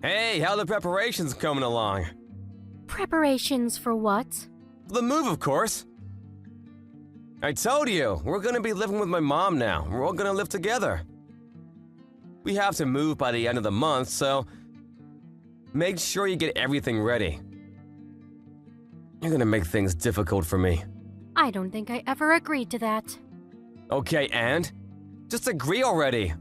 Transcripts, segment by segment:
Hey, how the preparations coming along? Preparations for what? The move, of course. I told you, we're gonna be living with my mom now. We're all gonna live together. We have to move by the end of the month, so make sure you get everything ready. You're gonna make things difficult for me. I don't think I ever agreed to that. Okay, and? Just agree already.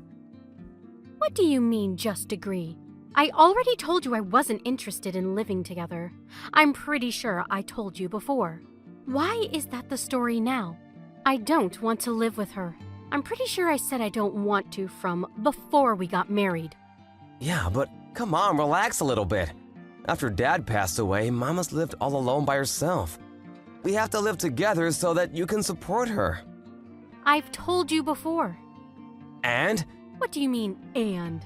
What do you mean, just agree? I already told you I wasn't interested in living together. I'm pretty sure I told you before. Why is that the story now? I don't want to live with her. I'm pretty sure I said I don't want to from before we got married. Yeah, but come on, relax a little bit. After Dad passed away, Mama's lived all alone by herself. We have to live together so that you can support her. I've told you before. And? What do you mean, and?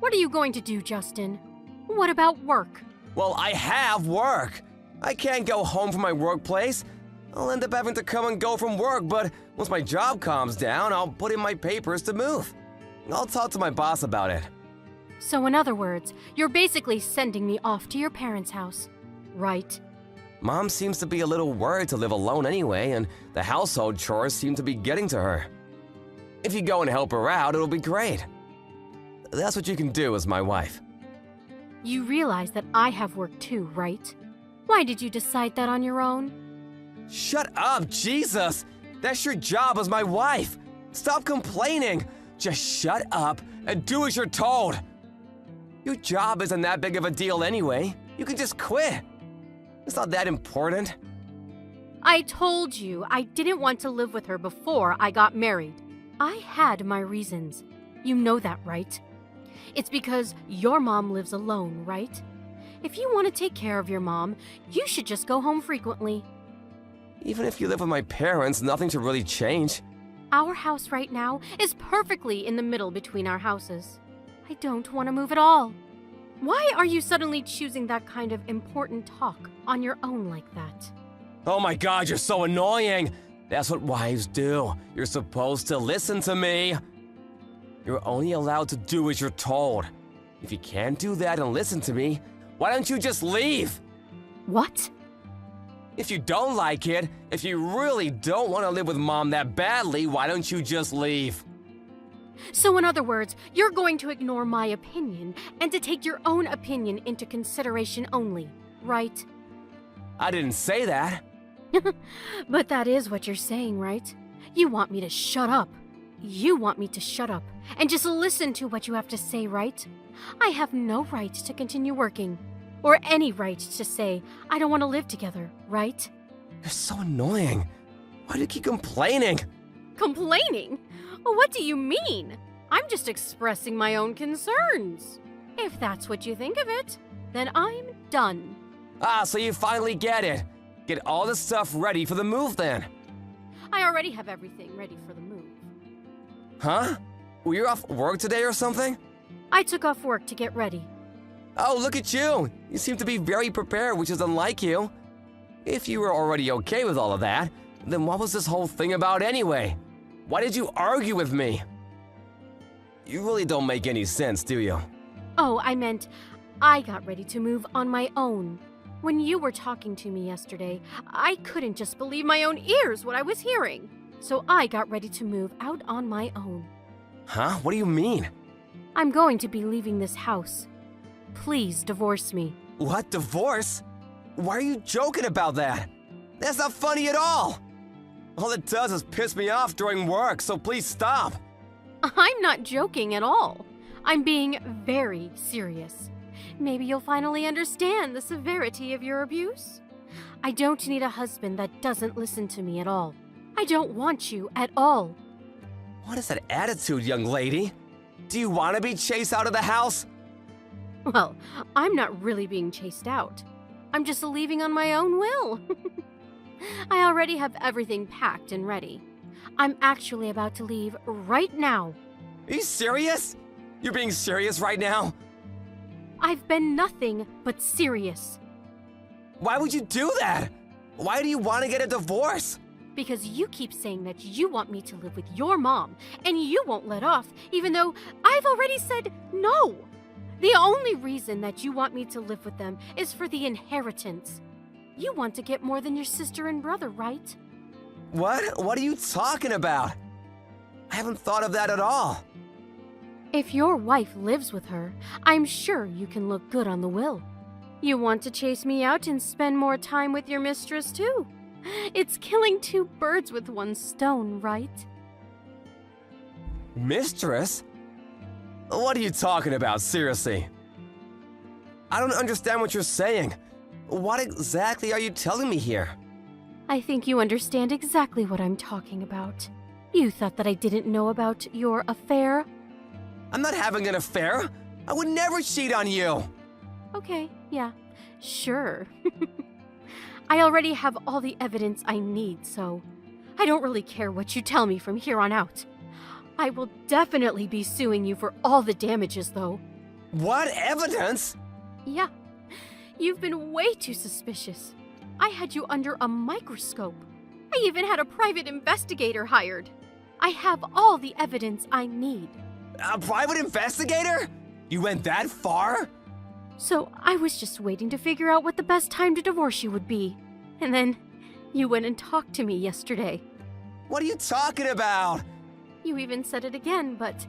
What are you going to do, Justin? What about work? Well, I have work. I can't go home from my workplace. I'll end up having to come and go from work, but once my job calms down, I'll put in my papers to move. I'll talk to my boss about it. So in other words, you're basically sending me off to your parents' house, right? Mom seems to be a little worried to live alone anyway, and the household chores seem to be getting to her. If you go and help her out, it'll be great. That's what you can do as my wife. You realize that I have work too, right? Why did you decide that on your own? Shut up, Jesus! That's your job as my wife! Stop complaining! Just shut up and do as you're told! Your job isn't that big of a deal anyway. You can just quit. It's not that important. I told you I didn't want to live with her before I got married. I had my reasons. You know that, right? It's because your mom lives alone, right? If you want to take care of your mom, you should just go home frequently. Even if you live with my parents, nothing should really change. Our house right now is perfectly in the middle between our houses. I don't want to move at all. Why are you suddenly choosing that kind of important talk on your own like that? Oh my God, you're so annoying! That's what wives do. You're supposed to listen to me. You're only allowed to do as you're told. If you can't do that and listen to me, why don't you just leave? What? If you don't like it, if you really don't want to live with Mom that badly, why don't you just leave? So in other words, you're going to ignore my opinion and to take your own opinion into consideration only, right? I didn't say that. But that is what you're saying, right? You want me to shut up. You want me to shut up and just listen to what you have to say, right? I have no right to continue working, or any right to say I don't want to live together, right? You're so annoying. Why do you keep complaining? Complaining? What do you mean? I'm just expressing my own concerns. If that's what you think of it, then I'm done. Ah, so you finally get it. Get all the stuff ready for the move then. I already have everything ready for the move. Huh? Were you off work today or something? I took off work to get ready. Oh, look at you. You seem to be very prepared, which is unlike you. If you were already okay with all of that, then what was this whole thing about anyway? Why did you argue with me? You really don't make any sense, do you? Oh, I meant I got ready to move on my own. When you were talking to me yesterday, I couldn't just believe my own ears what I was hearing. So I got ready to move out on my own. Huh? What do you mean? I'm going to be leaving this house. Please divorce me. What, divorce? Why are you joking about that? That's not funny at all. All it does is piss me off during work, so please stop. I'm not joking at all. I'm being very serious. Maybe you'll finally understand the severity of your abuse. I don't need a husband that doesn't listen to me at all. I don't want you at all. What is that attitude, young lady? Do you want to be chased out of the house? Well, I'm not really being chased out. I'm just leaving on my own will. I already have everything packed and ready. I'm actually about to leave right now. Are you serious? You're being serious right now? I've been nothing but serious. Why would you do that? Why do you want to get a divorce? Because you keep saying that you want me to live with your mom, and you won't let off, even though I've already said no. The only reason that you want me to live with them is for the inheritance. You want to get more than your sister and brother, right? What? What are you talking about? I haven't thought of that at all. If your wife lives with her, I'm sure you can look good on the will. You want to chase me out and spend more time with your mistress, too. It's killing two birds with one stone, right? Mistress? What are you talking about, seriously? I don't understand what you're saying. What exactly are you telling me here? I think you understand exactly what I'm talking about. You thought that I didn't know about your affair? I'm not having an affair. I would never cheat on you. Okay, yeah, sure. I already have all the evidence I need, so I don't really care what you tell me from here on out. I will definitely be suing you for all the damages, though. What evidence? Yeah, you've been way too suspicious. I had you under a microscope. I even had a private investigator hired. I have all the evidence I need. A private investigator? You went that far? So I was just waiting to figure out what the best time to divorce you would be. And then you went and talked to me yesterday. What are you talking about? You even said it again, but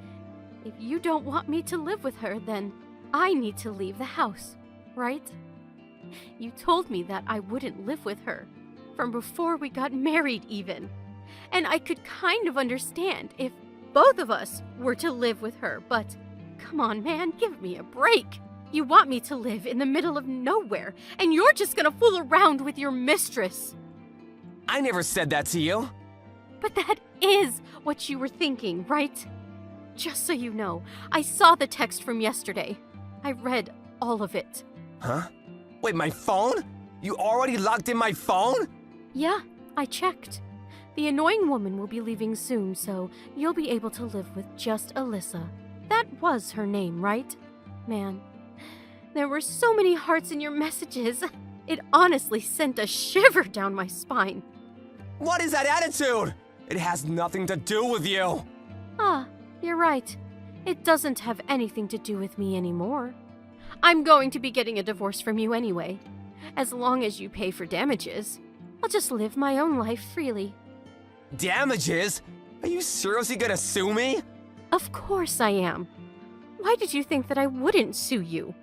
if you don't want me to live with her, then I need to leave the house, right? You told me that I wouldn't live with her, from before we got married even. And I could kind of understand if both of us were to live with her, but come on, man, give me a break. You want me to live in the middle of nowhere, and you're just gonna fool around with your mistress. I never said that to you. But that is what you were thinking, right? Just so you know, I saw the text from yesterday. I read all of it. Huh? Wait, my phone? You already locked in my phone? Yeah, I checked. The annoying woman will be leaving soon, so you'll be able to live with just Alyssa. That was her name, right? Man, there were so many hearts in your messages. It honestly sent a shiver down my spine. What is that attitude? It has nothing to do with you. Ah, you're right. It doesn't have anything to do with me anymore. I'm going to be getting a divorce from you anyway. As long as you pay for damages, I'll just live my own life freely. Damages? Are you seriously gonna sue me? Of course I am. Why did you think that I wouldn't sue you?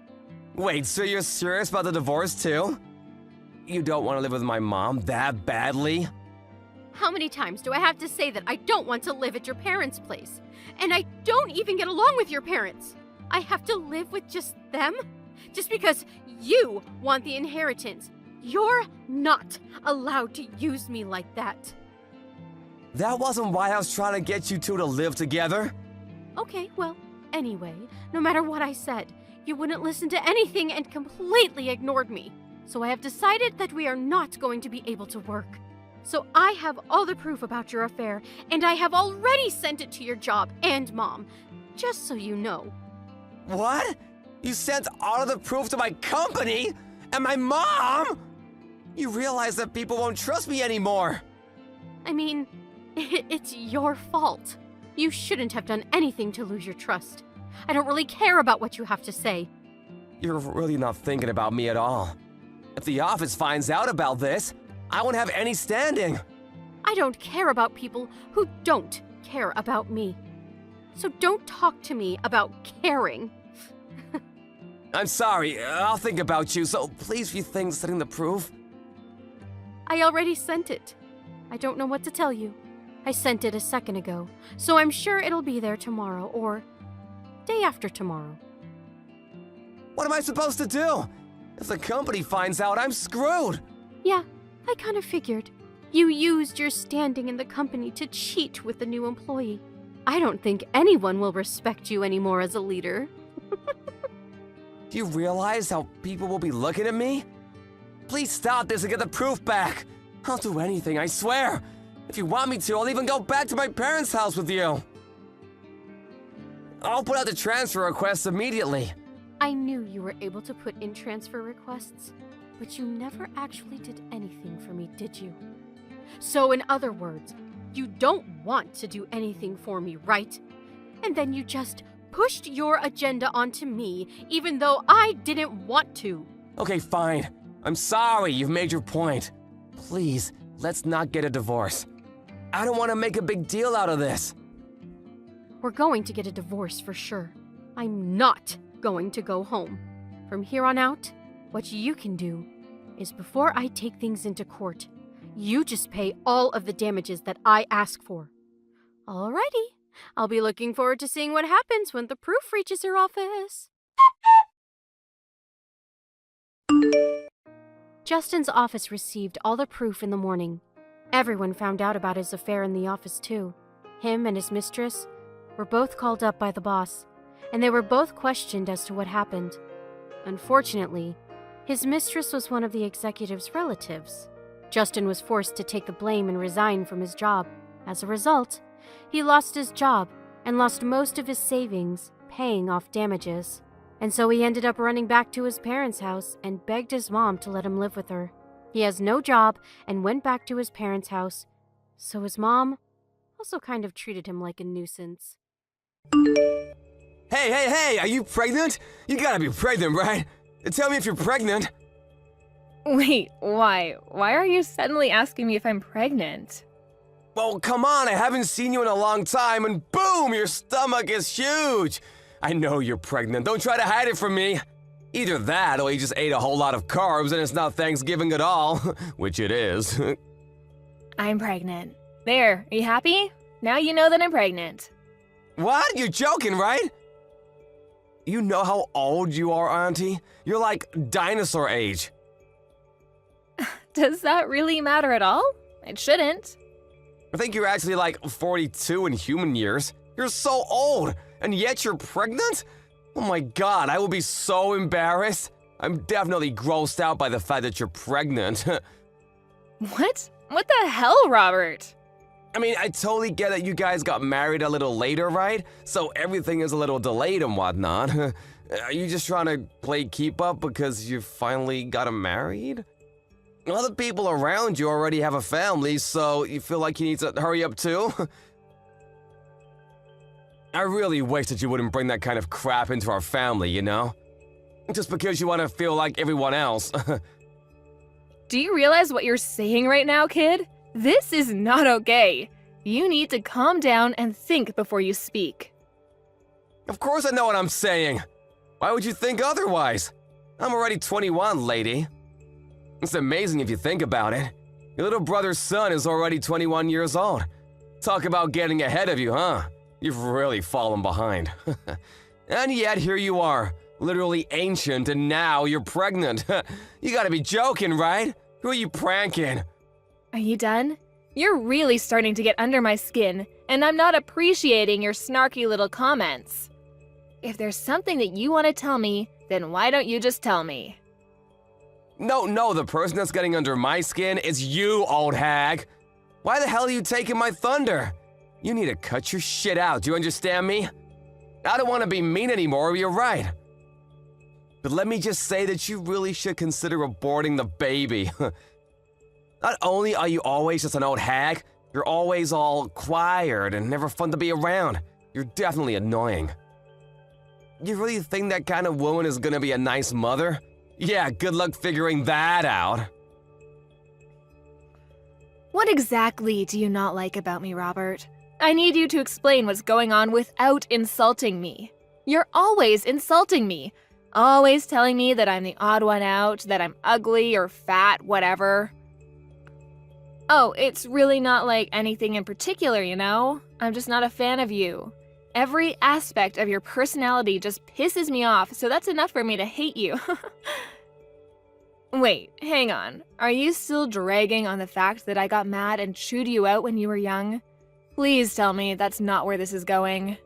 Wait, so you're serious about the divorce too? You don't want to live with my mom that badly? How many times do I have to say that I don't want to live at your parents' place? And I don't even get along with your parents. I have to live with just them? Just because you want the inheritance. You're not allowed to use me like that. That wasn't why I was trying to get you two to live together. Okay, well, anyway, no matter what I said, you wouldn't listen to anything and completely ignored me. So I have decided that we are not going to be able to work. So I have all the proof about your affair, and I have already sent it to your job and mom, just so you know. What? You sent all of the proof to my company? And my mom? You realize that people won't trust me anymore. I mean, it's your fault. You shouldn't have done anything to lose your trust. I don't really care about what you have to say. You're really not thinking about me at all. If the office finds out about this, I won't have any standing. I don't care about people who don't care about me. So don't talk to me about caring. I'm sorry, I'll think about you, so please rethink sending the proof. I already sent it. I don't know what to tell you. I sent it a second ago, so I'm sure it'll be there tomorrow or day after tomorrow. What am I supposed to do? If the company finds out, I'm screwed. Yeah, I kind of figured. You used your standing in the company to cheat with the new employee. I don't think anyone will respect you anymore as a leader. Do you realize how people will be looking at me? Please stop this and get the proof back. I'll do anything, I swear. If you want me to, I'll even go back to my parents' house with you. I'll put out the transfer request immediately. I knew you were able to put in transfer requests, but you never actually did anything for me, did you? So in other words, you don't want to do anything for me, right? And then you just pushed your agenda onto me, even though I didn't want to. Okay, fine. I'm sorry you've made your point. Please, let's not get a divorce. I don't want to make a big deal out of this. We're going to get a divorce for sure. I'm not going to go home. From here on out, what you can do is before I take things into court, you just pay all of the damages that I ask for. Alrighty, I'll be looking forward to seeing what happens when the proof reaches your office. Justin's office received all the proof in the morning. Everyone found out about his affair in the office too. Him and his mistress were both called up by the boss, and they were both questioned as to what happened. Unfortunately, his mistress was one of the executive's relatives. Justin was forced to take the blame and resign from his job. As a result, he lost his job and lost most of his savings paying off damages. And so he ended up running back to his parents' house and begged his mom to let him live with her. He has no job and went back to his parents' house, so his mom also kind of treated him like a nuisance. Hey, are you pregnant? You gotta be pregnant, right? Tell me if you're pregnant. Wait, why? Why are you suddenly asking me if I'm pregnant? Well, come on, I haven't seen you in a long time, and boom, your stomach is huge. I know you're pregnant. Don't try to hide it from me. Either that, or you just ate a whole lot of carbs and it's not Thanksgiving at all, which it is. I'm pregnant. There, are you happy? Now you know that I'm pregnant. What? You're joking, right? You know how old you are, Auntie? You're like dinosaur age. Does that really matter at all? It shouldn't. I think you're actually like 42 in human years. You're so old, and yet you're pregnant? Oh my god, I will be so embarrassed. I'm definitely grossed out by the fact that you're pregnant. What? What the hell, Robert? I mean, I totally get that you guys got married a little later, right? So everything is a little delayed and whatnot. Are you just trying to play keep up because you finally got married? Other people around you already have a family, so you feel like you need to hurry up too? I really wish that you wouldn't bring that kind of crap into our family, you know? Just because you want to feel like everyone else. Do you realize what you're saying right now, kid? This is not okay. You need to calm down and think before you speak. Of course I know what I'm saying. Why would you think otherwise? I'm already 21, lady. It's amazing if you think about it. Your little brother's son is already 21 years old. Talk about getting ahead of you, huh? You've really fallen behind. And yet here you are, literally ancient, and now you're pregnant. You gotta be joking, right? Who are you pranking? Are you done? You're really starting to get under my skin, and I'm not appreciating your snarky little comments. If there's something that you want to tell me, then why don't you just tell me? No, the person that's getting under my skin is you, old hag. Why the hell are you taking my thunder? You need to cut your shit out, do you understand me? I don't want to be mean anymore, you're right. But let me just say that you really should consider aborting the baby. Not only are you always just an old hag, you're always all quiet and never fun to be around. You're definitely annoying. You really think that kind of woman is gonna be a nice mother? Yeah, good luck figuring that out. What exactly do you not like about me, Robert? I need you to explain what's going on without insulting me. You're always insulting me. Always telling me that I'm the odd one out, that I'm ugly or fat, whatever. Oh, it's really not like anything in particular, you know? I'm just not a fan of you. Every aspect of your personality just pisses me off, so that's enough for me to hate you. Wait, hang on. Are you still dragging on the fact that I got mad and chewed you out when you were young? Please tell me that's not where this is going.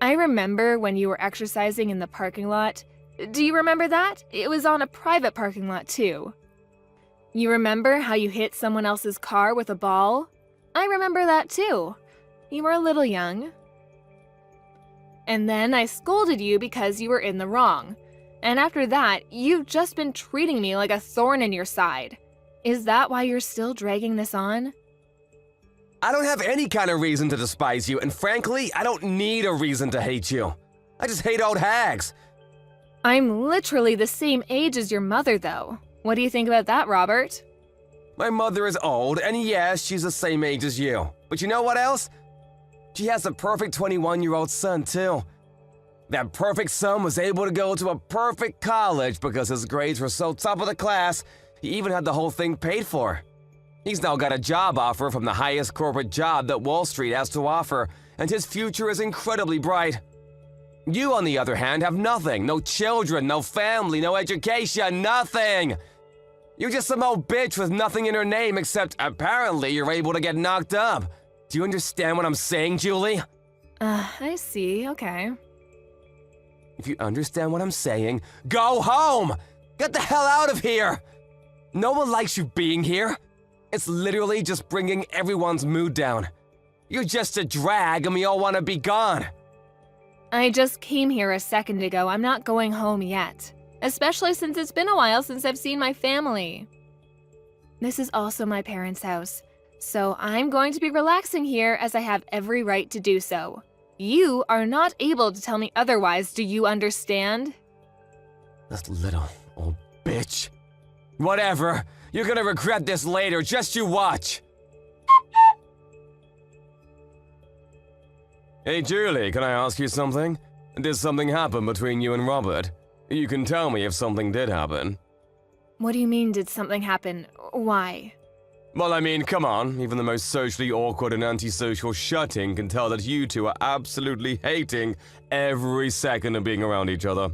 I remember when you were exercising in the parking lot. Do you remember that? It was on a private parking lot, too. You remember how you hit someone else's car with a ball? I remember that, too. You were a little young. And then I scolded you because you were in the wrong. And after that, you've just been treating me like a thorn in your side. Is that why you're still dragging this on? I don't have any kind of reason to despise you, and frankly, I don't need a reason to hate you. I just hate old hags. I'm literally the same age as your mother, though. What do you think about that, Robert? My mother is old, and yes, she's the same age as you. But you know what else? She has a perfect 21-year-old son, too. That perfect son was able to go to a perfect college because his grades were so top of the class, he even had the whole thing paid for. He's now got a job offer from the highest corporate job that Wall Street has to offer, and his future is incredibly bright. You, on the other hand, have nothing. No children, no family, no education, nothing. You're just some old bitch with nothing in her name except apparently you're able to get knocked up. Do you understand what I'm saying, Julie? I see, okay. If you understand what I'm saying, go home! Get the hell out of here! No one likes you being here. It's literally just bringing everyone's mood down. You're just a drag and we all want to be gone. I just came here a second ago. I'm not going home yet. Especially since it's been a while since I've seen my family. This is also my parents' house, so I'm going to be relaxing here as I have every right to do so. You are not able to tell me otherwise, do you understand? This little old bitch. Whatever. You're gonna regret this later, just you watch. Hey Julie, can I ask you something? Did something happen between you and Robert? You can tell me if something did happen. What do you mean, did something happen? Why? Well, I mean, come on. Even the most socially awkward and antisocial shutting can tell that you two are absolutely hating every second of being around each other.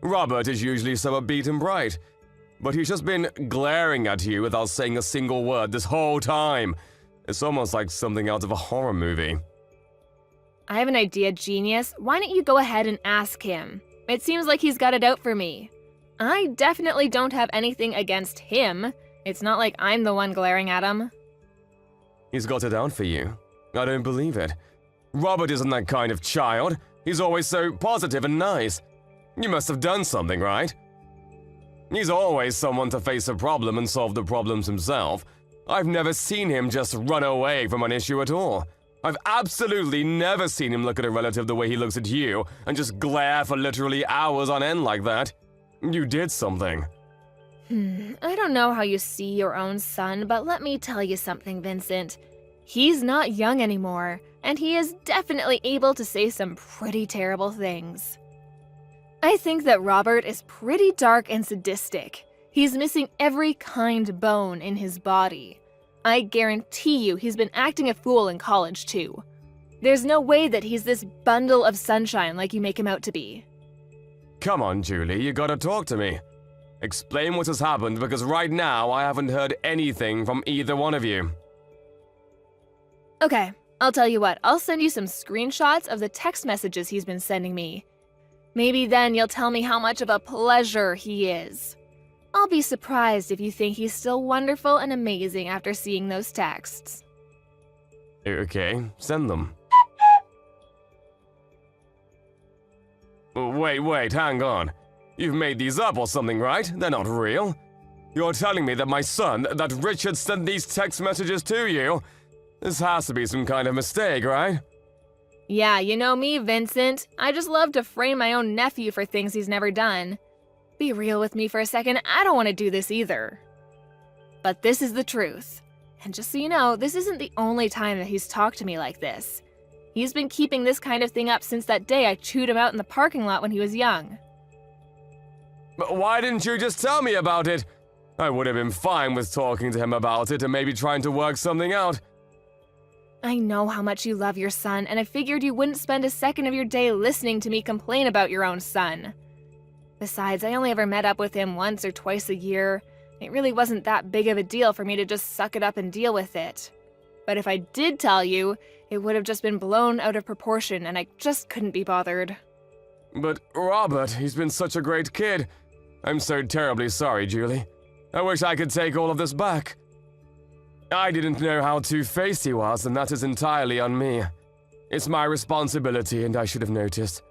Robert is usually so upbeat and bright, but he's just been glaring at you without saying a single word this whole time. It's almost like something out of a horror movie. I have an idea, genius. Why don't you go ahead and ask him? It seems like he's got it out for me. I definitely don't have anything against him. It's not like I'm the one glaring at him. He's got it out for you. I don't believe it. Robert isn't that kind of child. He's always so positive and nice. You must have done something, right? He's always someone to face a problem and solve the problems himself. I've never seen him just run away from an issue at all. I've absolutely never seen him look at a relative the way he looks at you and just glare for literally hours on end like that. You did something. I don't know how you see your own son, but let me tell you something, Vincent. He's not young anymore, and he is definitely able to say some pretty terrible things. I think that Robert is pretty dark and sadistic. He's missing every kind bone in his body. I guarantee you he's been acting a fool in college, too. There's no way that he's this bundle of sunshine like you make him out to be. Come on, Julie, you gotta talk to me. Explain what has happened, because right now I haven't heard anything from either one of you. Okay, I'll tell you what, I'll send you some screenshots of the text messages he's been sending me. Maybe then you'll tell me how much of a pleasure he is. I'll be surprised if you think he's still wonderful and amazing after seeing those texts. Okay, send them. Wait, hang on. You've made these up or something, right? They're not real. You're telling me that my son, that Richard sent these text messages to you? This has to be some kind of mistake, right? Yeah, you know me, Vincent. I just love to frame my own nephew for things he's never done. Be real with me for a second, I don't want to do this either. But this is the truth. And just so you know, this isn't the only time that he's talked to me like this. He's been keeping this kind of thing up since that day I chewed him out in the parking lot when he was young. But why didn't you just tell me about it? I would have been fine with talking to him about it and maybe trying to work something out. I know how much you love your son, and I figured you wouldn't spend a second of your day listening to me complain about your own son. Besides, I only ever met up with him once or twice a year. It really wasn't that big of a deal for me to just suck it up and deal with it. But if I did tell you, it would have just been blown out of proportion, and I just couldn't be bothered. But Robert, he's been such a great kid. I'm so terribly sorry, Julie. I wish I could take all of this back. I didn't know how two-faced he was, and that is entirely on me. It's my responsibility, and I should have noticed.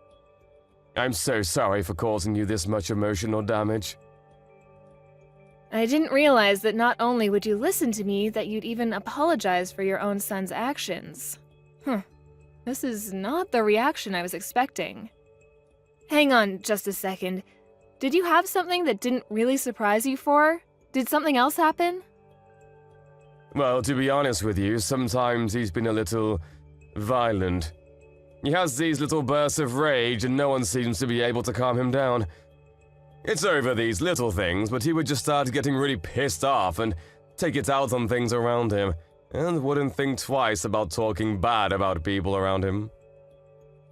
I'm so sorry for causing you this much emotional damage. I didn't realize that not only would you listen to me, that you'd even apologize for your own son's actions. This is not the reaction I was expecting. Hang on just a second. Did you have something that didn't really surprise you for? Did something else happen? Well, to be honest with you, sometimes he's been a little violent. He has these little bursts of rage and no one seems to be able to calm him down. It's over these little things, but he would just start getting really pissed off and take it out on things around him, and wouldn't think twice about talking bad about people around him.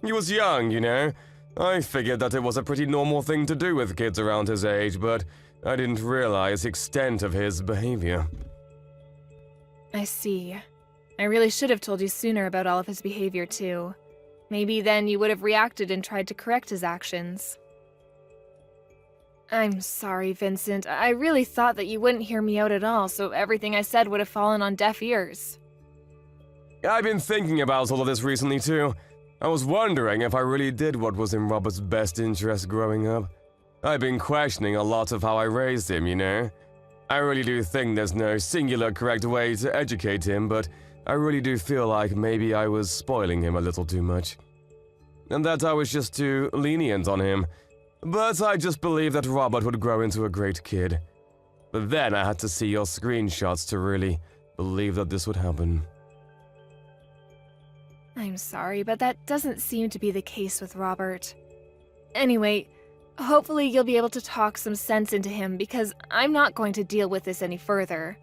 He was young, you know. I figured that it was a pretty normal thing to do with kids around his age, but I didn't realize the extent of his behavior. I see. I really should have told you sooner about all of his behavior, too. Maybe then you would have reacted and tried to correct his actions. I'm sorry, Vincent. I really thought that you wouldn't hear me out at all, so everything I said would have fallen on deaf ears. I've been thinking about all of this recently, too. I was wondering if I really did what was in Robert's best interest growing up. I've been questioning a lot of how I raised him, you know? I really do think there's no singular correct way to educate him, but I really do feel like maybe I was spoiling him a little too much. And that I was just too lenient on him. But I just believed that Robert would grow into a great kid. But then I had to see your screenshots to really believe that this would happen. I'm sorry, but that doesn't seem to be the case with Robert. Anyway, hopefully you'll be able to talk some sense into him because I'm not going to deal with this any further.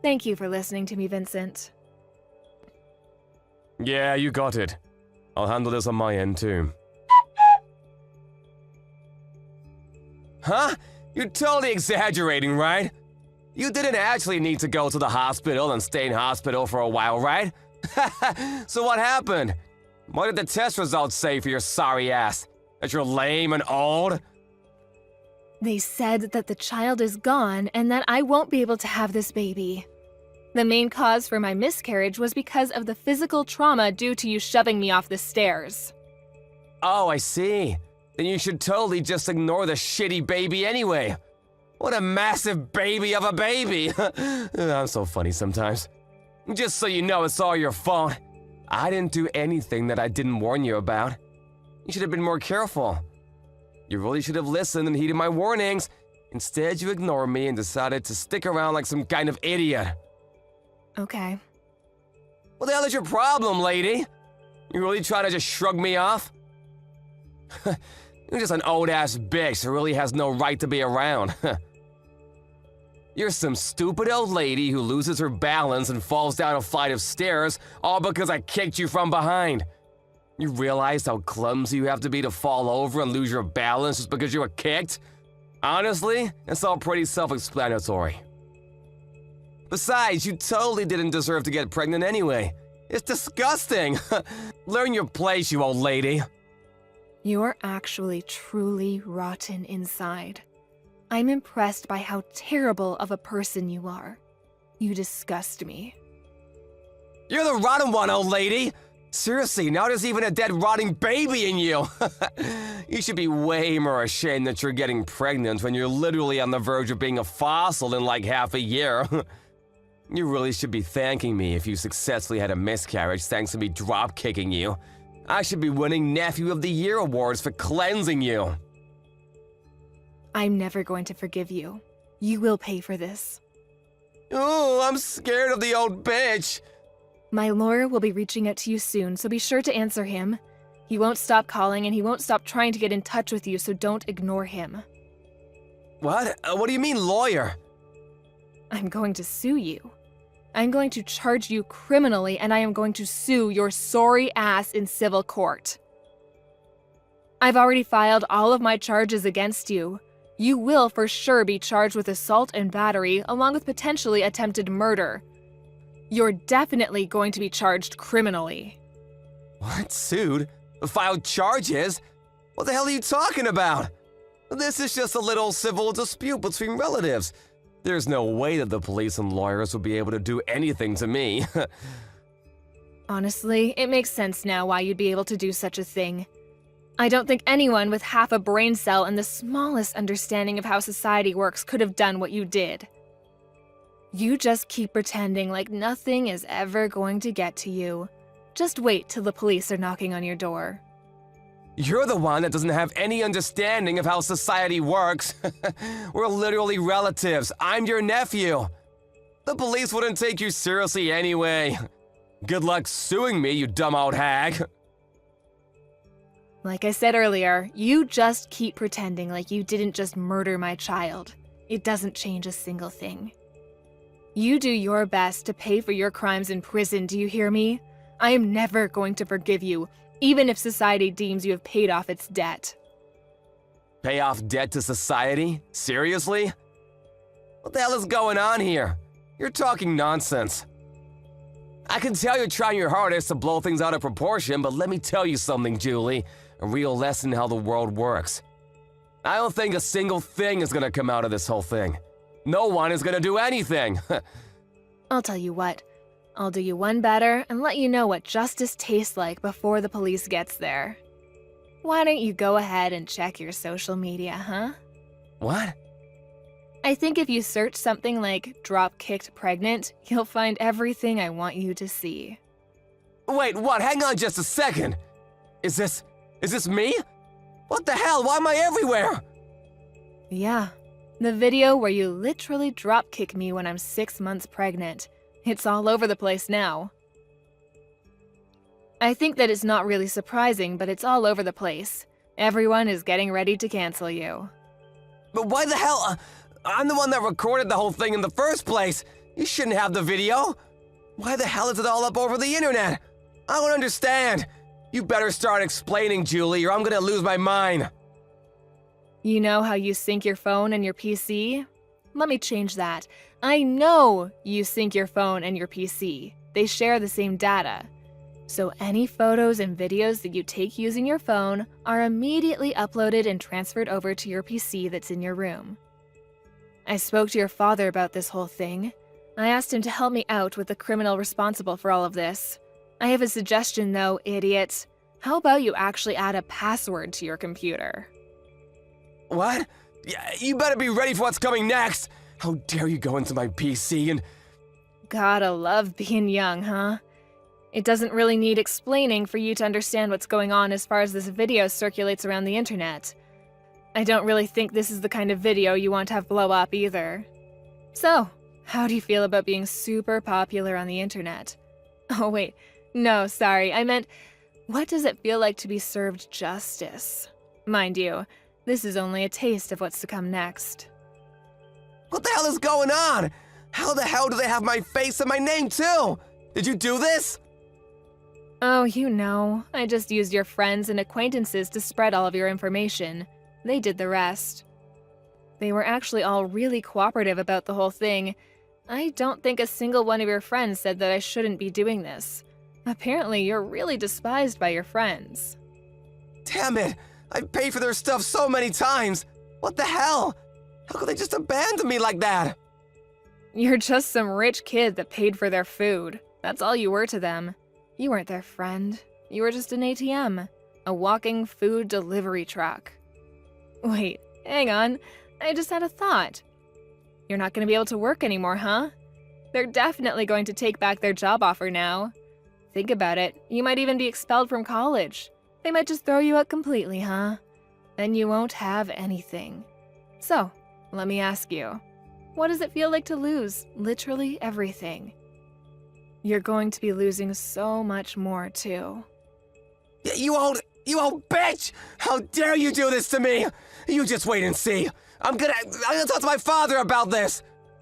Thank you for listening to me, Vincent. Yeah, you got it. I'll handle this on my end too. Huh? You're totally exaggerating, right? You didn't actually need to go to the hospital and stay in hospital for a while, right? So what happened? What did the test results say for your sorry ass? That you're lame and old? They said that the child is gone and that I won't be able to have this baby. The main cause for my miscarriage was because of the physical trauma due to you shoving me off the stairs. Oh, I see. Then you should totally just ignore the shitty baby anyway. What a massive baby of a baby. I'm so funny sometimes. Just so you know, it's all your fault. I didn't do anything that I didn't warn you about. You should have been more careful. You really should have listened and heeded my warnings. Instead, you ignored me and decided to stick around like some kind of idiot. Okay. What the hell is your problem, lady? You really trying to just shrug me off? You're just an old-ass bitch who really has no right to be around. You're some stupid old lady who loses her balance and falls down a flight of stairs all because I kicked you from behind. You realize how clumsy you have to be to fall over and lose your balance just because you were kicked? Honestly, it's all pretty self-explanatory. Besides, you totally didn't deserve to get pregnant anyway. It's disgusting. Learn your place, you old lady. You're actually truly rotten inside. I'm impressed by how terrible of a person you are. You disgust me. You're the rotten one, old lady. Seriously, now there's even a dead rotting baby in you. You should be way more ashamed that you're getting pregnant when you're literally on the verge of being a fossil in like half a year. You really should be thanking me if you successfully had a miscarriage thanks to me drop-kicking you. I should be winning Nephew of the Year awards for cleansing you. I'm never going to forgive you. You will pay for this. Ooh, I'm scared of the old bitch. My lawyer will be reaching out to you soon, so be sure to answer him. He won't stop calling and he won't stop trying to get in touch with you, so don't ignore him. What? What do you mean, lawyer? I'm going to sue you. I'm going to charge you criminally and I am going to sue your sorry ass in civil court. I've already filed all of my charges against you. You will for sure be charged with assault and battery, along with potentially attempted murder. You're definitely going to be charged criminally. What? Sued? Filed charges? What the hell are you talking about? This is just a little civil dispute between relatives. There's no way that the police and lawyers will be able to do anything to me. Honestly, it makes sense now why you'd be able to do such a thing. I don't think anyone with half a brain cell and the smallest understanding of how society works could have done what you did. You just keep pretending like nothing is ever going to get to you. Just wait till the police are knocking on your door. You're the one that doesn't have any understanding of how society works. We're literally relatives. I'm your nephew. The police wouldn't take you seriously anyway. Good luck suing me, you dumb old hag. Like I said earlier, you just keep pretending like you didn't just murder my child. It doesn't change a single thing. You do your best to pay for your crimes in prison, do you hear me? I am never going to forgive you, even if society deems you have paid off its debt. Pay off debt to society? Seriously? What the hell is going on here? You're talking nonsense. I can tell you're trying your hardest to blow things out of proportion, but let me tell you something, Julie. A real lesson in how the world works. I don't think a single thing is gonna come out of this whole thing. No one is gonna do anything. I'll tell you what. I'll do you one better and let you know what justice tastes like before the police gets there. Why don't you go ahead and check your social media, huh? What? I think if you search something like drop-kicked pregnant, you'll find everything I want you to see. Wait, what? Hang on just a second. Is this me? What the hell? Why am I everywhere? Yeah, the video where you literally drop-kick me when I'm 6 months pregnant. It's all over the place now. I think that it's not really surprising, but it's all over the place. Everyone is getting ready to cancel you. But why the hell? I'm the one that recorded the whole thing in the first place. You shouldn't have the video. Why the hell is it all up over the internet? I don't understand. You better start explaining, Julie, or I'm gonna lose my mind. You know how you sync your phone and your PC? Let me change that. I know you sync your phone and your PC. They share the same data. So any photos and videos that you take using your phone are immediately uploaded and transferred over to your PC that's in your room. I spoke to your father about this whole thing. I asked him to help me out with the criminal responsible for all of this. I have a suggestion though, idiot. How about you actually add a password to your computer? What? Yeah, you better be ready for what's coming next. How dare you go into my PC and... Gotta love being young, huh? It doesn't really need explaining for you to understand what's going on as far as this video circulates around the internet. I don't really think this is the kind of video you want to have blow up either. So, how do you feel about being super popular on the internet? Oh wait, no, sorry, I meant, what does it feel like to be served justice? Mind you, this is only a taste of what's to come next. What the hell is going on? How the hell do they have my face and my name too? Did you do this? Oh, you know, I just used your friends and acquaintances to spread all of your information. They did the rest. They were actually all really cooperative about the whole thing. I don't think a single one of your friends said that I shouldn't be doing this. Apparently, you're really despised by your friends. Damn it! I've paid for their stuff so many times! What the hell? How could they just abandon me like that? You're just some rich kid that paid for their food. That's all you were to them. You weren't their friend. You were just an ATM. A walking food delivery truck. Wait, hang on. I just had a thought. You're not going to be able to work anymore, huh? They're definitely going to take back their job offer now. Think about it. You might even be expelled from college. They might just throw you out completely, huh? Then you won't have anything. So, let me ask you. What does it feel like to lose literally everything? You're going to be losing so much more, too. You old bitch! How dare you do this to me? You just wait and see. I'm gonna talk to my father about this.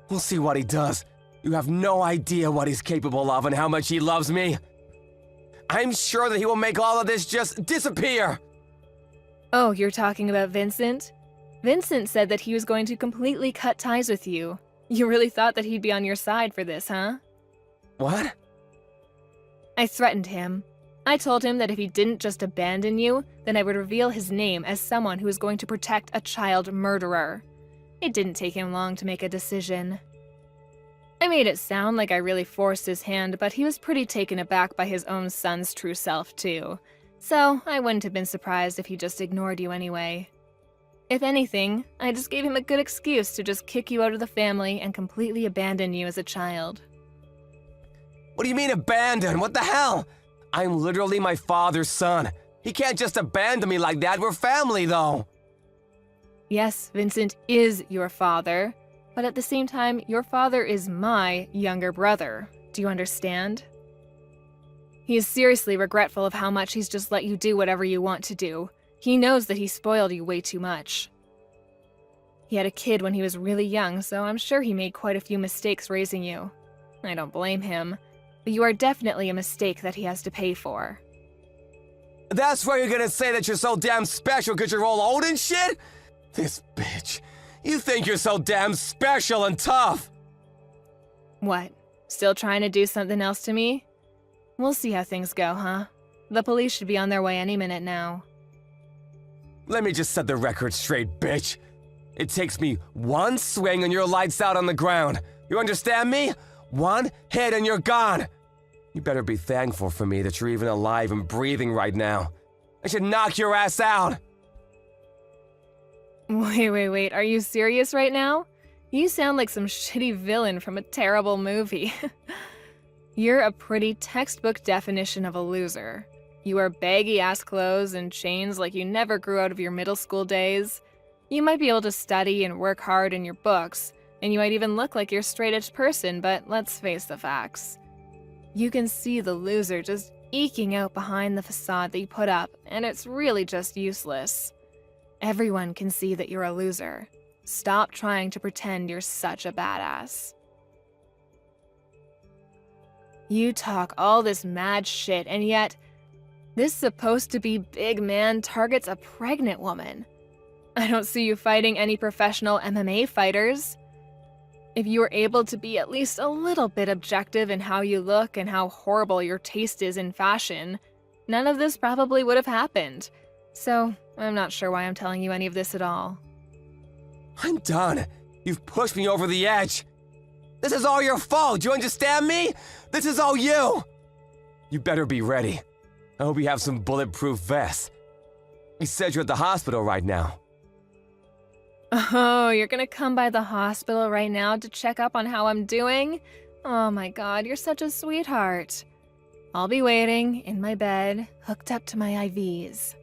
We'll see what he does. You have no idea what he's capable of and how much he loves me. I'm sure that he will make all of this just disappear. Oh, you're talking about Vincent? Vincent said that he was going to completely cut ties with you. You really thought that he'd be on your side for this, huh? What? I threatened him. I told him that if he didn't just abandon you, then I would reveal his name as someone who was going to protect a child murderer. It didn't take him long to make a decision. I made it sound like I really forced his hand, but he was pretty taken aback by his own son's true self, too. So I wouldn't have been surprised if he just ignored you anyway. If anything, I just gave him a good excuse to just kick you out of the family and completely abandon you as a child. What do you mean abandon? What the hell? I'm literally my father's son. He can't just abandon me like that. We're family, though. Yes, Vincent is your father, but at the same time, your father is my younger brother. Do you understand? He is seriously regretful of how much he's just let you do whatever you want to do. He knows that he spoiled you way too much. He had a kid when he was really young, so I'm sure he made quite a few mistakes raising you. I don't blame him, but you are definitely a mistake that he has to pay for. That's why you're gonna say that you're so damn special because you're all old and shit? This bitch. You think you're so damn special and tough. What? Still trying to do something else to me? We'll see how things go, huh? The police should be on their way any minute now. Let me just set the record straight, bitch. It takes me one swing and you're lights out on the ground. You understand me? One hit and you're gone. You better be thankful for me that you're even alive and breathing right now. I should knock your ass out. Wait. Are you serious right now? You sound like some shitty villain from a terrible movie. You're a pretty textbook definition of a loser. You wear baggy-ass clothes and chains like you never grew out of your middle school days. You might be able to study and work hard in your books, and you might even look like you're a straight-edge person, but let's face the facts. You can see the loser just eking out behind the facade that you put up, and it's really just useless. Everyone can see that you're a loser. Stop trying to pretend you're such a badass. You talk all this mad shit, and yet, this supposed to be big man targets a pregnant woman. I don't see you fighting any professional MMA fighters. If you were able to be at least a little bit objective in how you look and how horrible your taste is in fashion, none of this probably would have happened. So, I'm not sure why I'm telling you any of this at all. I'm done. You've pushed me over the edge. This is all your fault. Do you understand me? This is all you. You better be ready. I hope you have some bulletproof vests. You said you're at the hospital right now. Oh, you're gonna come by the hospital right now to check up on how I'm doing? Oh my god, you're such a sweetheart. I'll be waiting in my bed, hooked up to my IVs.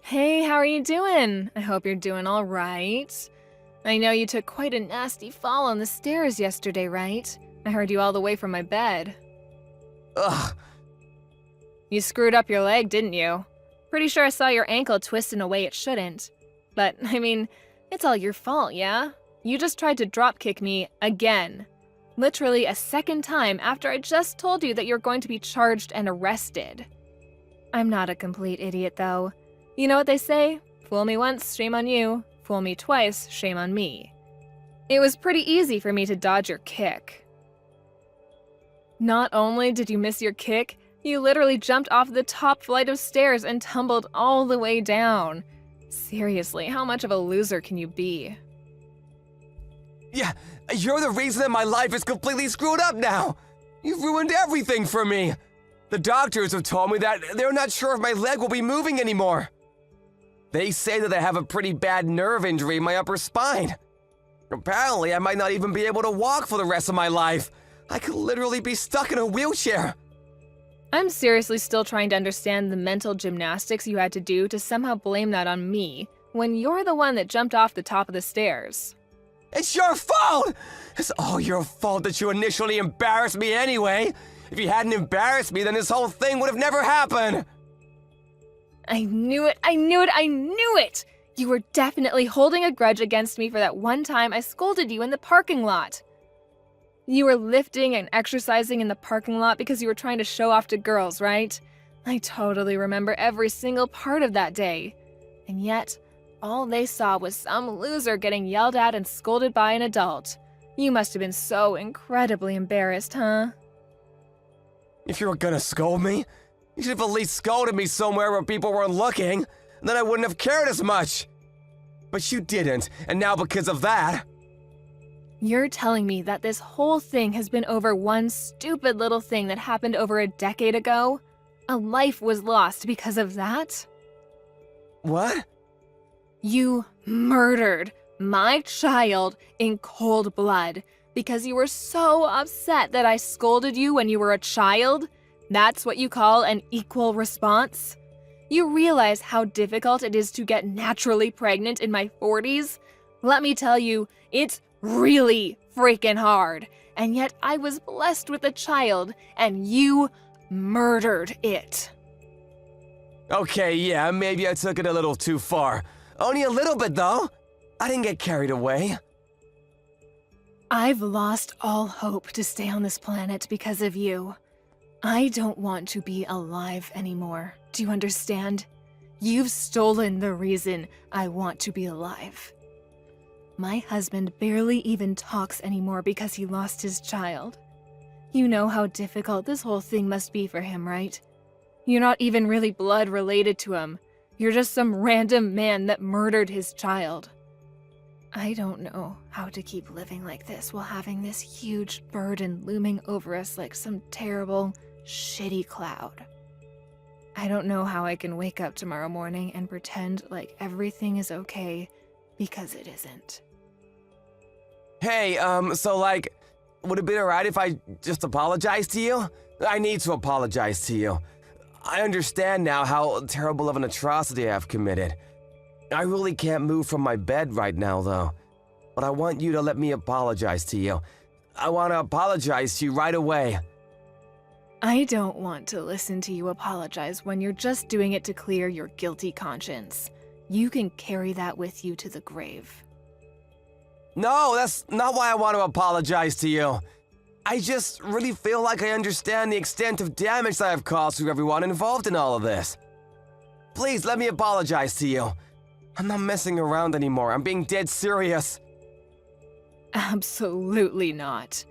Hey, how are you doing? I hope you're doing all right. I know you took quite a nasty fall on the stairs yesterday, right? I heard you all the way from my bed. Ugh. You screwed up your leg, didn't you? Pretty sure I saw your ankle twist in a way it shouldn't. But, I mean, it's all your fault, yeah? You just tried to dropkick me again. Literally a second time after I just told you that you're going to be charged and arrested. I'm not a complete idiot, though. You know what they say? Fool me once, shame on you. Fool me twice, shame on me. It was pretty easy for me to dodge your kick. Not only did you miss your kick, you literally jumped off the top flight of stairs and tumbled all the way down. Seriously, how much of a loser can you be? Yeah, you're the reason that my life is completely screwed up now. You've ruined everything for me. The doctors have told me that they're not sure if my leg will be moving anymore. They say that I have a pretty bad nerve injury in my upper spine. Apparently, I might not even be able to walk for the rest of my life. I could literally be stuck in a wheelchair. I'm seriously still trying to understand the mental gymnastics you had to do to somehow blame that on me, when you're the one that jumped off the top of the stairs. It's your fault! It's all your fault that you initially embarrassed me anyway. If you hadn't embarrassed me, then this whole thing would have never happened. I knew it! You were definitely holding a grudge against me for that one time I scolded you in the parking lot. You were lifting and exercising in the parking lot because you were trying to show off to girls, right? I totally remember every single part of that day. And yet, all they saw was some loser getting yelled at and scolded by an adult. You must have been so incredibly embarrassed, huh? If you were gonna scold me, you should have at least scolded me somewhere where people weren't looking, and then I wouldn't have cared as much. But you didn't, and now because of that... You're telling me that this whole thing has been over one stupid little thing that happened over a decade ago? A life was lost because of that? What? You murdered my child in cold blood. Because you were so upset that I scolded you when you were a child? That's what you call an equal response? You realize how difficult it is to get naturally pregnant in my 40s? Let me tell you, it's really freaking hard. And yet I was blessed with a child, and you murdered it. Okay, yeah, maybe I took it a little too far. Only a little bit, though. I didn't get carried away. I've lost all hope to stay on this planet because of you. I don't want to be alive anymore. Do you understand? You've stolen the reason I want to be alive. My husband barely even talks anymore because he lost his child. You know how difficult this whole thing must be for him, right? You're not even really blood related to him. You're just some random man that murdered his child. I don't know how to keep living like this while having this huge burden looming over us like some terrible, shitty cloud. I don't know how I can wake up tomorrow morning and pretend like everything is okay, because it isn't. Hey, would it be alright if I just apologize to you? I need to apologize to you. I understand now how terrible of an atrocity I've committed. I really can't move from my bed right now, though. But I want you to let me apologize to you. I want to apologize to you right away. I don't want to listen to you apologize when you're just doing it to clear your guilty conscience. You can carry that with you to the grave. No, that's not why I want to apologize to you. I just really feel like I understand the extent of damage that I've caused to everyone involved in all of this. Please let me apologize to you. I'm not messing around anymore. I'm being dead serious. Absolutely not.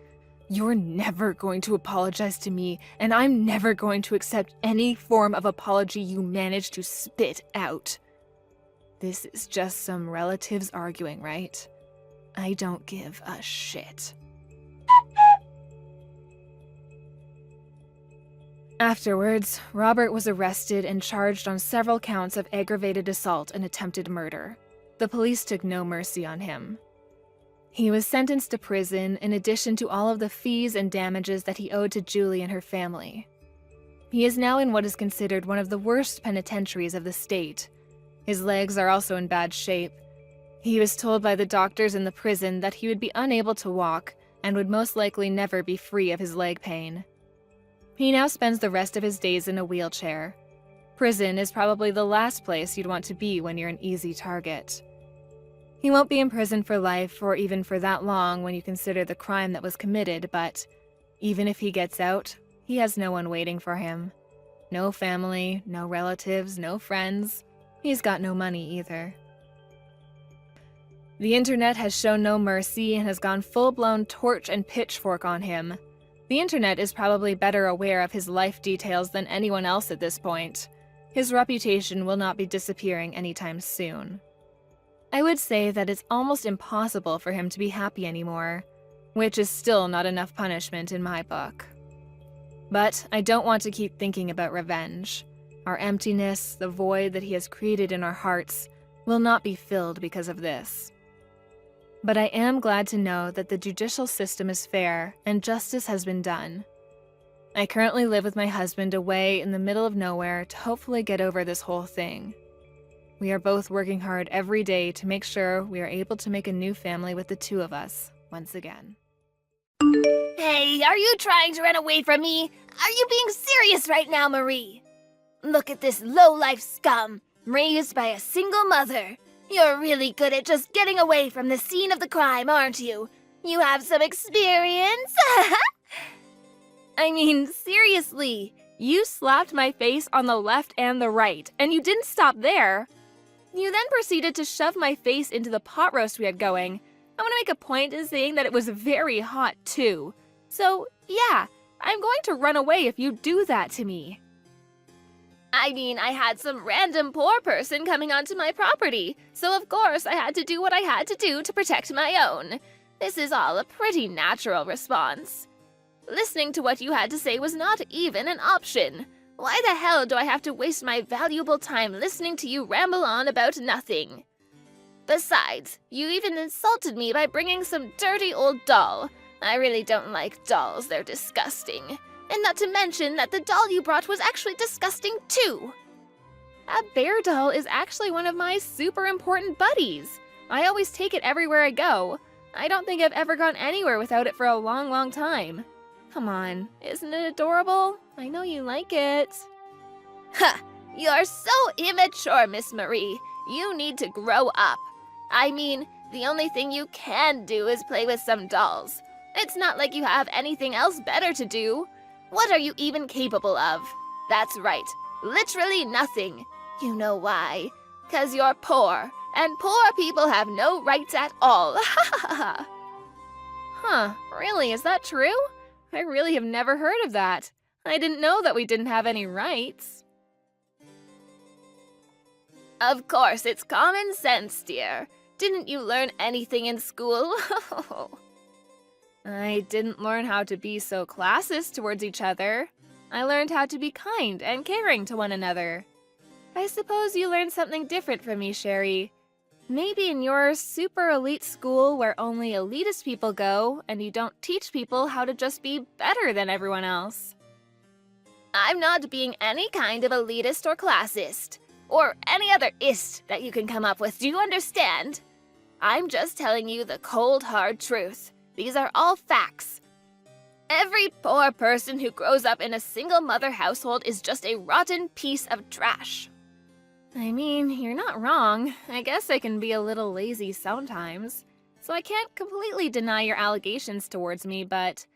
You're never going to apologize to me, and I'm never going to accept any form of apology you manage to spit out. This is just some relatives arguing, right? I don't give a shit. Afterwards, Robert was arrested and charged on several counts of aggravated assault and attempted murder. The police took no mercy on him. He was sentenced to prison in addition to all of the fees and damages that he owed to Julie and her family. He is now in what is considered one of the worst penitentiaries of the state. His legs are also in bad shape. He was told by the doctors in the prison that he would be unable to walk and would most likely never be free of his leg pain. He now spends the rest of his days in a wheelchair. Prison is probably the last place you'd want to be when you're an easy target. He won't be in prison for life or even for that long when you consider the crime that was committed, but even if he gets out, he has no one waiting for him. No family, no relatives, no friends. He's got no money either. The internet has shown no mercy and has gone full-blown torch and pitchfork on him. The internet is probably better aware of his life details than anyone else at this point. His reputation will not be disappearing anytime soon. I would say that it's almost impossible for him to be happy anymore, which is still not enough punishment in my book. But I don't want to keep thinking about revenge. Our emptiness, the void that he has created in our hearts, will not be filled because of this. But I am glad to know that the judicial system is fair and justice has been done. I currently live with my husband away in the middle of nowhere to hopefully get over this whole thing. We are both working hard every day to make sure we are able to make a new family with the two of us, once again. Hey, are you trying to run away from me? Are you being serious right now, Marie? Look at this low-life scum, raised by a single mother. You're really good at just getting away from the scene of the crime, aren't you? You have some experience? I mean, seriously, you slapped my face on the left and the right, and you didn't stop there. You then proceeded to shove my face into the pot roast we had going. I want to make a point in saying that it was very hot, too. So, yeah, I'm going to run away if you do that to me. I mean, I had some random poor person coming onto my property, so of course I had to do what I had to do to protect my own. This is all a pretty natural response. Listening to what you had to say was not even an option. Why the hell do I have to waste my valuable time listening to you ramble on about nothing? Besides, you even insulted me by bringing some dirty old doll. I really don't like dolls, they're disgusting. And not to mention that the doll you brought was actually disgusting too. That bear doll is actually one of my super important buddies. I always take it everywhere I go. I don't think I've ever gone anywhere without it for a long, long time. Come on, isn't it adorable? I know you like it. Ha! You're so immature, Miss Marie. You need to grow up. I mean, the only thing you can do is play with some dolls. It's not like you have anything else better to do. What are you even capable of? That's right, literally nothing. You know why? 'Cause you're poor, and poor people have no rights at all. Huh, really, is that true? I really have never heard of that. I didn't know that we didn't have any rights. Of course, it's common sense, dear. Didn't you learn anything in school? I didn't learn how to be so classist towards each other. I learned how to be kind and caring to one another. I suppose you learned something different from me, Sherry. Maybe in your super elite school where only elitist people go and you don't teach people how to just be better than everyone else. I'm not being any kind of elitist or classist, or any other ist that you can come up with, do you understand? I'm just telling you the cold, hard truth. These are all facts. Every poor person who grows up in a single-mother household is just a rotten piece of trash. I mean, you're not wrong. I guess I can be a little lazy sometimes. So I can't completely deny your allegations towards me, but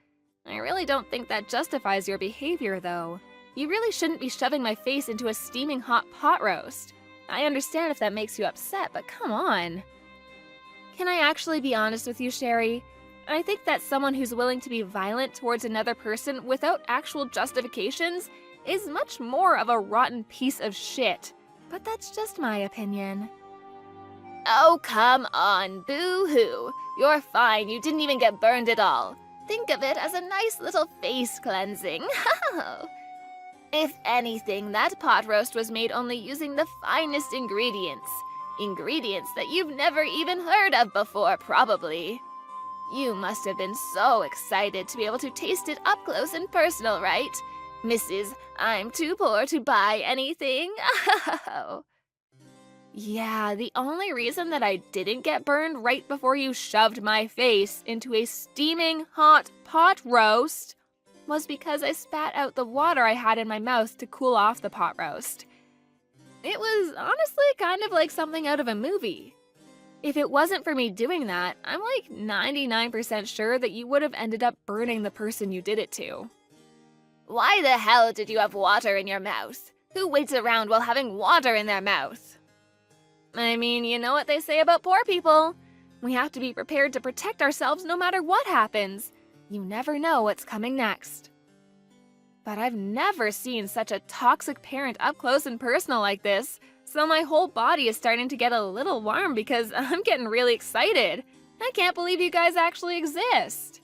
I really don't think that justifies your behavior, though. You really shouldn't be shoving my face into a steaming hot pot roast. I understand if that makes you upset, but come on. Can I actually be honest with you, Sherry? I think that someone who's willing to be violent towards another person without actual justifications is much more of a rotten piece of shit. But that's just my opinion. Oh, come on, boo-hoo. You're fine, you didn't even get burned at all. Think of it as a nice little face cleansing. If anything, that pot roast was made only using the finest ingredients. Ingredients that you've never even heard of before, probably. You must have been so excited to be able to taste it up close and personal, right? Mrs. I'm too poor to buy anything. Yeah, the only reason that I didn't get burned right before you shoved my face into a steaming hot pot roast was because I spat out the water I had in my mouth to cool off the pot roast. It was honestly kind of like something out of a movie. If it wasn't for me doing that, I'm like 99% sure that you would have ended up burning the person you did it to. Why the hell did you have water in your mouth? Who waits around while having water in their mouth? I mean, you know what they say about poor people. We have to be prepared to protect ourselves no matter what happens. You never know what's coming next. But I've never seen such a toxic parent up close and personal like this, so my whole body is starting to get a little warm because I'm getting really excited. I can't believe you guys actually exist.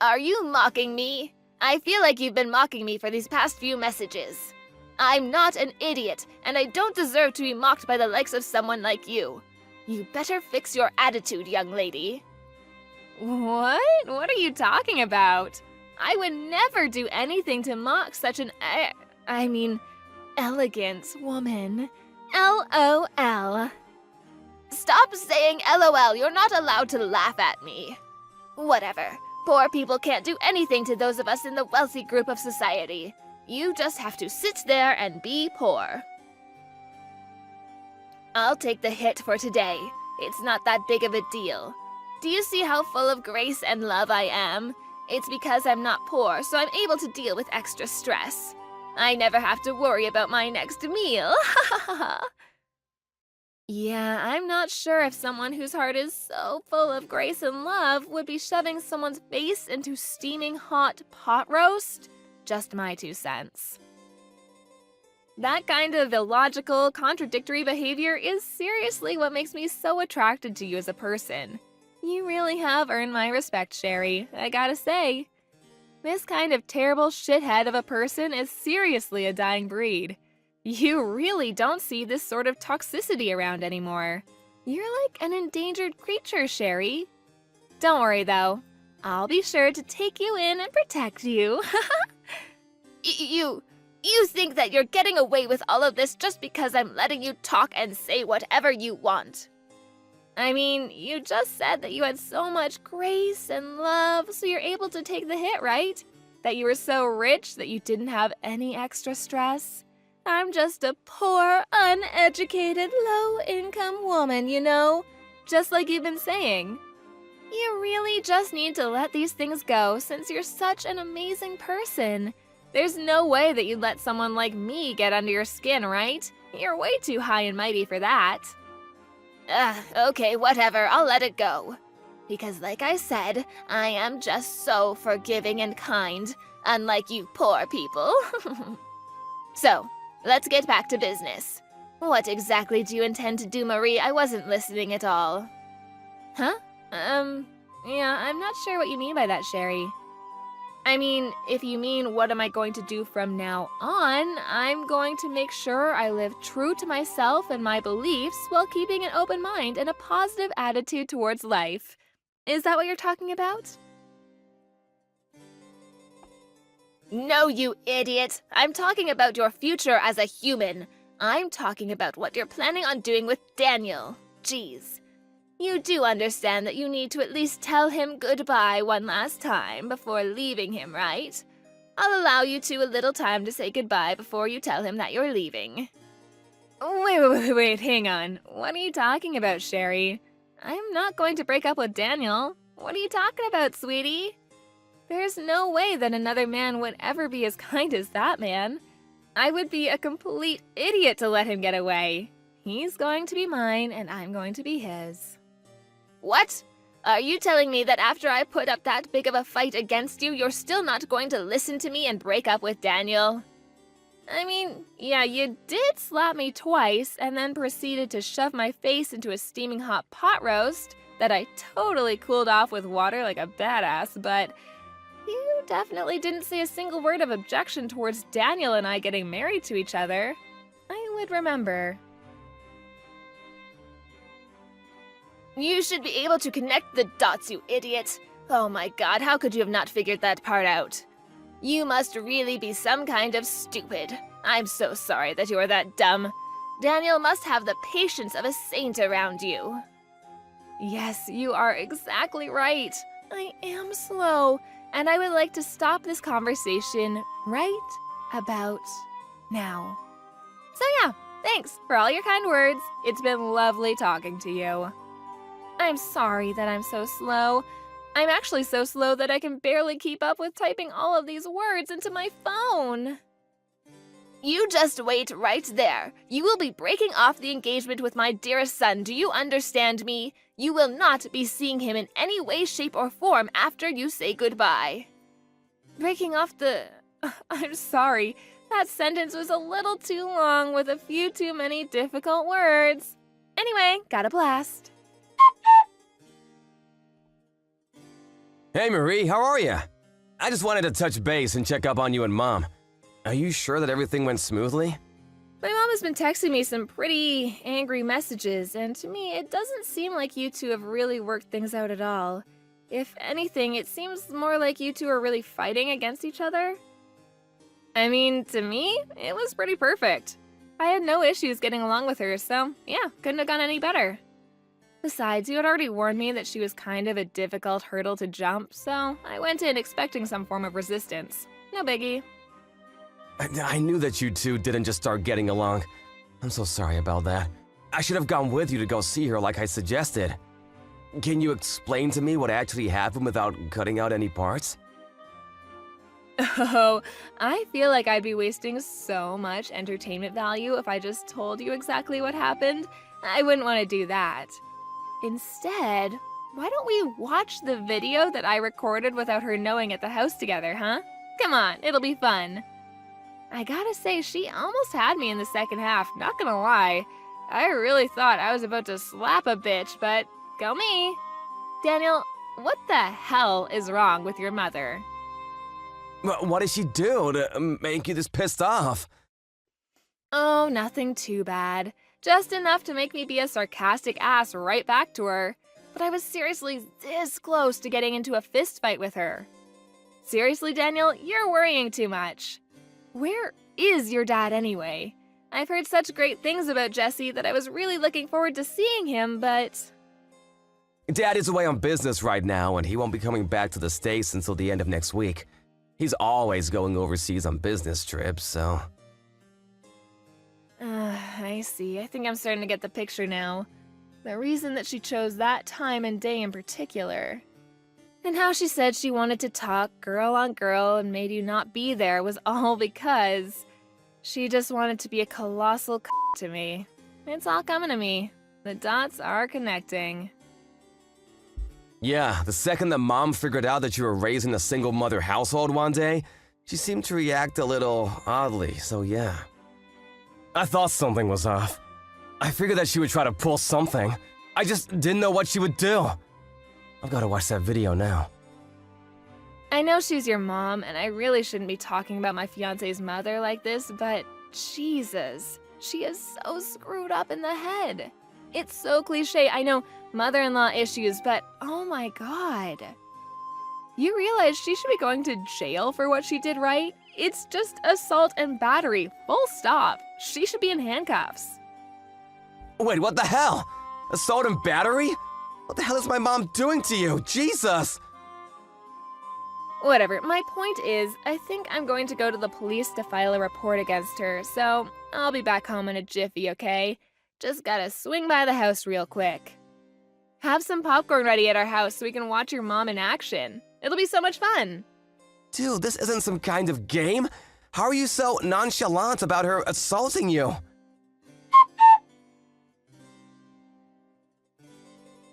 Are you mocking me? I feel like you've been mocking me for these past few messages. I'm not an idiot, and I don't deserve to be mocked by the likes of someone like you. You better fix your attitude, young lady. What? What are you talking about? I would never do anything to mock such an elegant woman. LOL. Stop saying LOL, you're not allowed to laugh at me. Whatever. Poor people can't do anything to those of us in the wealthy group of society. You just have to sit there and be poor. I'll take the hit for today. It's not that big of a deal. Do you see how full of grace and love I am? It's because I'm not poor, so I'm able to deal with extra stress. I never have to worry about my next meal. Yeah, I'm not sure if someone whose heart is so full of grace and love would be shoving someone's face into steaming hot pot roast. Just my 2 cents. That kind of illogical, contradictory behavior is seriously what makes me so attracted to you as a person. You really have earned my respect, Sherry, I gotta say. This kind of terrible shithead of a person is seriously a dying breed. You really don't see this sort of toxicity around anymore. You're like an endangered creature, Sherry. Don't worry, though. I'll be sure to take you in and protect you. You think that you're getting away with all of this just because I'm letting you talk and say whatever you want. I mean, you just said that you had so much grace and love, so you're able to take the hit, right? That you were so rich that you didn't have any extra stress. I'm just a poor, uneducated, low-income woman, you know? Just like you've been saying. You really just need to let these things go since you're such an amazing person. There's no way that you'd let someone like me get under your skin, right? You're way too high and mighty for that. Okay, whatever, I'll let it go. Because like I said, I am just so forgiving and kind, unlike you poor people. So, let's get back to business. What exactly do you intend to do, Marie? I wasn't listening at all. Huh? Yeah, I'm not sure what you mean by that, Sherry. I mean, if you mean what am I going to do from now on, I'm going to make sure I live true to myself and my beliefs while keeping an open mind and a positive attitude towards life. Is that what you're talking about? No, you idiot! I'm talking about your future as a human. I'm talking about what you're planning on doing with Daniel. Jeez. You do understand that you need to at least tell him goodbye one last time before leaving him, right? I'll allow you a little time to say goodbye before you tell him that you're leaving. Wait, hang on. What are you talking about, Sherry? I'm not going to break up with Daniel. What are you talking about, sweetie? There's no way that another man would ever be as kind as that man. I would be a complete idiot to let him get away. He's going to be mine, and I'm going to be his. What? Are you telling me that after I put up that big of a fight against you, you're still not going to listen to me and break up with Daniel? I mean, yeah, you did slap me twice and then proceeded to shove my face into a steaming hot pot roast that I totally cooled off with water like a badass, but you definitely didn't say a single word of objection towards Daniel and I getting married to each other. I would remember. You should be able to connect the dots, you idiot. Oh my god, how could you have not figured that part out? You must really be some kind of stupid. I'm so sorry that you are that dumb. Daniel must have the patience of a saint around you. Yes, you are exactly right. I am slow, and I would like to stop this conversation right about now. So yeah, thanks for all your kind words. It's been lovely talking to you. I'm sorry that I'm so slow. I'm actually so slow that I can barely keep up with typing all of these words into my phone. You just wait right there. You will be breaking off the engagement with my dearest son. Do you understand me? You will not be seeing him in any way, shape, or form after you say goodbye. Breaking off the... I'm sorry. That sentence was a little too long with a few too many difficult words. Anyway, got a blast. Hey Marie, how are you? I just wanted to touch base and check up on you and Mom. Are you sure that everything went smoothly? My mom has been texting me some pretty angry messages, and to me, it doesn't seem like you two have really worked things out at all. If anything, it seems more like you two are really fighting against each other. I mean, to me, it was pretty perfect. I had no issues getting along with her, so yeah, couldn't have gone any better. Besides, you had already warned me that she was kind of a difficult hurdle to jump, so I went in expecting some form of resistance. No biggie. I knew that you two didn't just start getting along. I'm so sorry about that. I should have gone with you to go see her like I suggested. Can you explain to me what actually happened without cutting out any parts? Oh, I feel like I'd be wasting so much entertainment value if I just told you exactly what happened. I wouldn't want to do that. Instead, why don't we watch the video that I recorded without her knowing at the house together, huh? Come on, it'll be fun. I gotta say, she almost had me in the second half, not gonna lie. I really thought I was about to slap a bitch, but go me. Daniel, what the hell is wrong with your mother? What did she do to make you this pissed off? Oh, nothing too bad. Just enough to make me be a sarcastic ass right back to her. but I was seriously this close to getting into a fist fight with her. Seriously, Daniel, you're worrying too much. Where is your dad anyway? I've heard such great things about Jesse that I was really looking forward to seeing him, but... Dad is away on business right now, and he won't be coming back to the States until the end of next week. He's always going overseas on business trips, so... I see. I think I'm starting to get the picture now. The reason that she chose that time and day in particular. And how she said she wanted to talk girl on girl and made you not be there was all because she just wanted to be a colossal to me. It's all coming to me. The dots are connecting. Yeah, the second that Mom figured out that you were raising a single mother household one day, she seemed to react a little oddly, so yeah. I thought something was off. I figured that she would try to pull something. I just didn't know what she would do. I've got to watch that video now. I know she's your mom, and I really shouldn't be talking about my fiance's mother like this, but Jesus, she is so screwed up in the head. It's so cliche. I know mother-in-law issues, but oh my God. You realize she should be going to jail for what she did, right? It's just assault and battery, full stop. She should be in handcuffs. Wait, what the hell? Assault and battery? What the hell is my mom doing to you? Jesus! Whatever, my point is, I think I'm going to go to the police to file a report against her, so I'll be back home in a jiffy, okay? Just gotta swing by the house real quick. Have some popcorn ready at our house so we can watch your mom in action. It'll be so much fun. Dude, this isn't some kind of game. How are you so nonchalant about her assaulting you?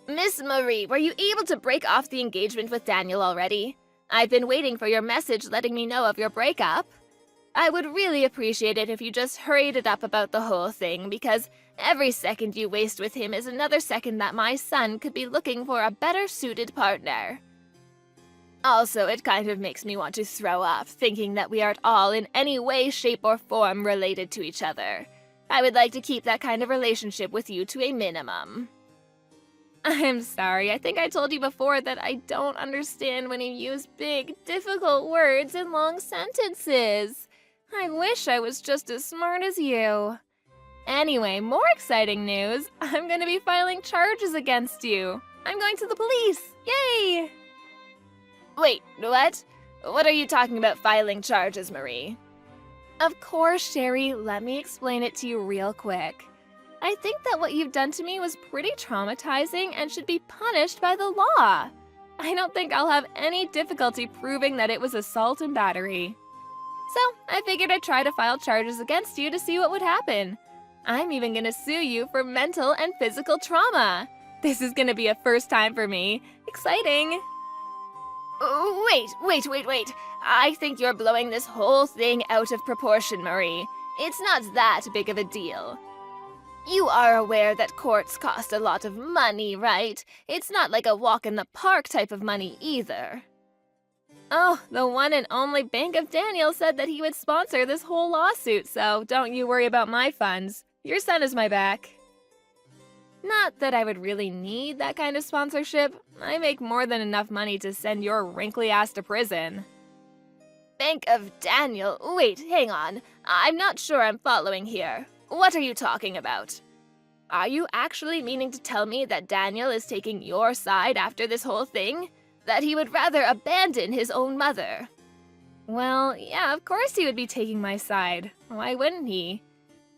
Miss Marie, were you able to break off the engagement with Daniel already? I've been waiting for your message letting me know of your breakup. I would really appreciate it if you just hurried it up about the whole thing, because every second you waste with him is another second that my son could be looking for a better suited partner. Also, it kind of makes me want to throw up, thinking that we aren't all in any way, shape, or form related to each other. I would like to keep that kind of relationship with you to a minimum. I'm sorry, I think I told you before that I don't understand when you use big, difficult words in long sentences. I wish I was just as smart as you. Anyway, more exciting news. I'm gonna be filing charges against you. I'm going to the police. Yay! Wait, what? What are you talking about filing charges, Marie? Of course, Sherry. Let me explain it to you real quick. I think that what you've done to me was pretty traumatizing and should be punished by the law. I don't think I'll have any difficulty proving that it was assault and battery. So, I figured I'd try to file charges against you to see what would happen. I'm even gonna sue you for mental and physical trauma. This is gonna be a first time for me. Exciting! Wait. I think you're blowing this whole thing out of proportion, Marie. It's not that big of a deal. You are aware that courts cost a lot of money, right? It's not like a walk in the park type of money either. Oh, the one and only Bank of Daniel said that he would sponsor this whole lawsuit, so don't you worry about my funds. Your son is my back. Not that I would really need that kind of sponsorship. I make more than enough money to send your wrinkly ass to prison. Bank of Daniel? Wait, hang on. I'm not sure I'm following here. What are you talking about? Are you actually meaning to tell me that Daniel is taking your side after this whole thing? That he would rather abandon his own mother? Well, yeah, of course he would be taking my side. Why wouldn't he?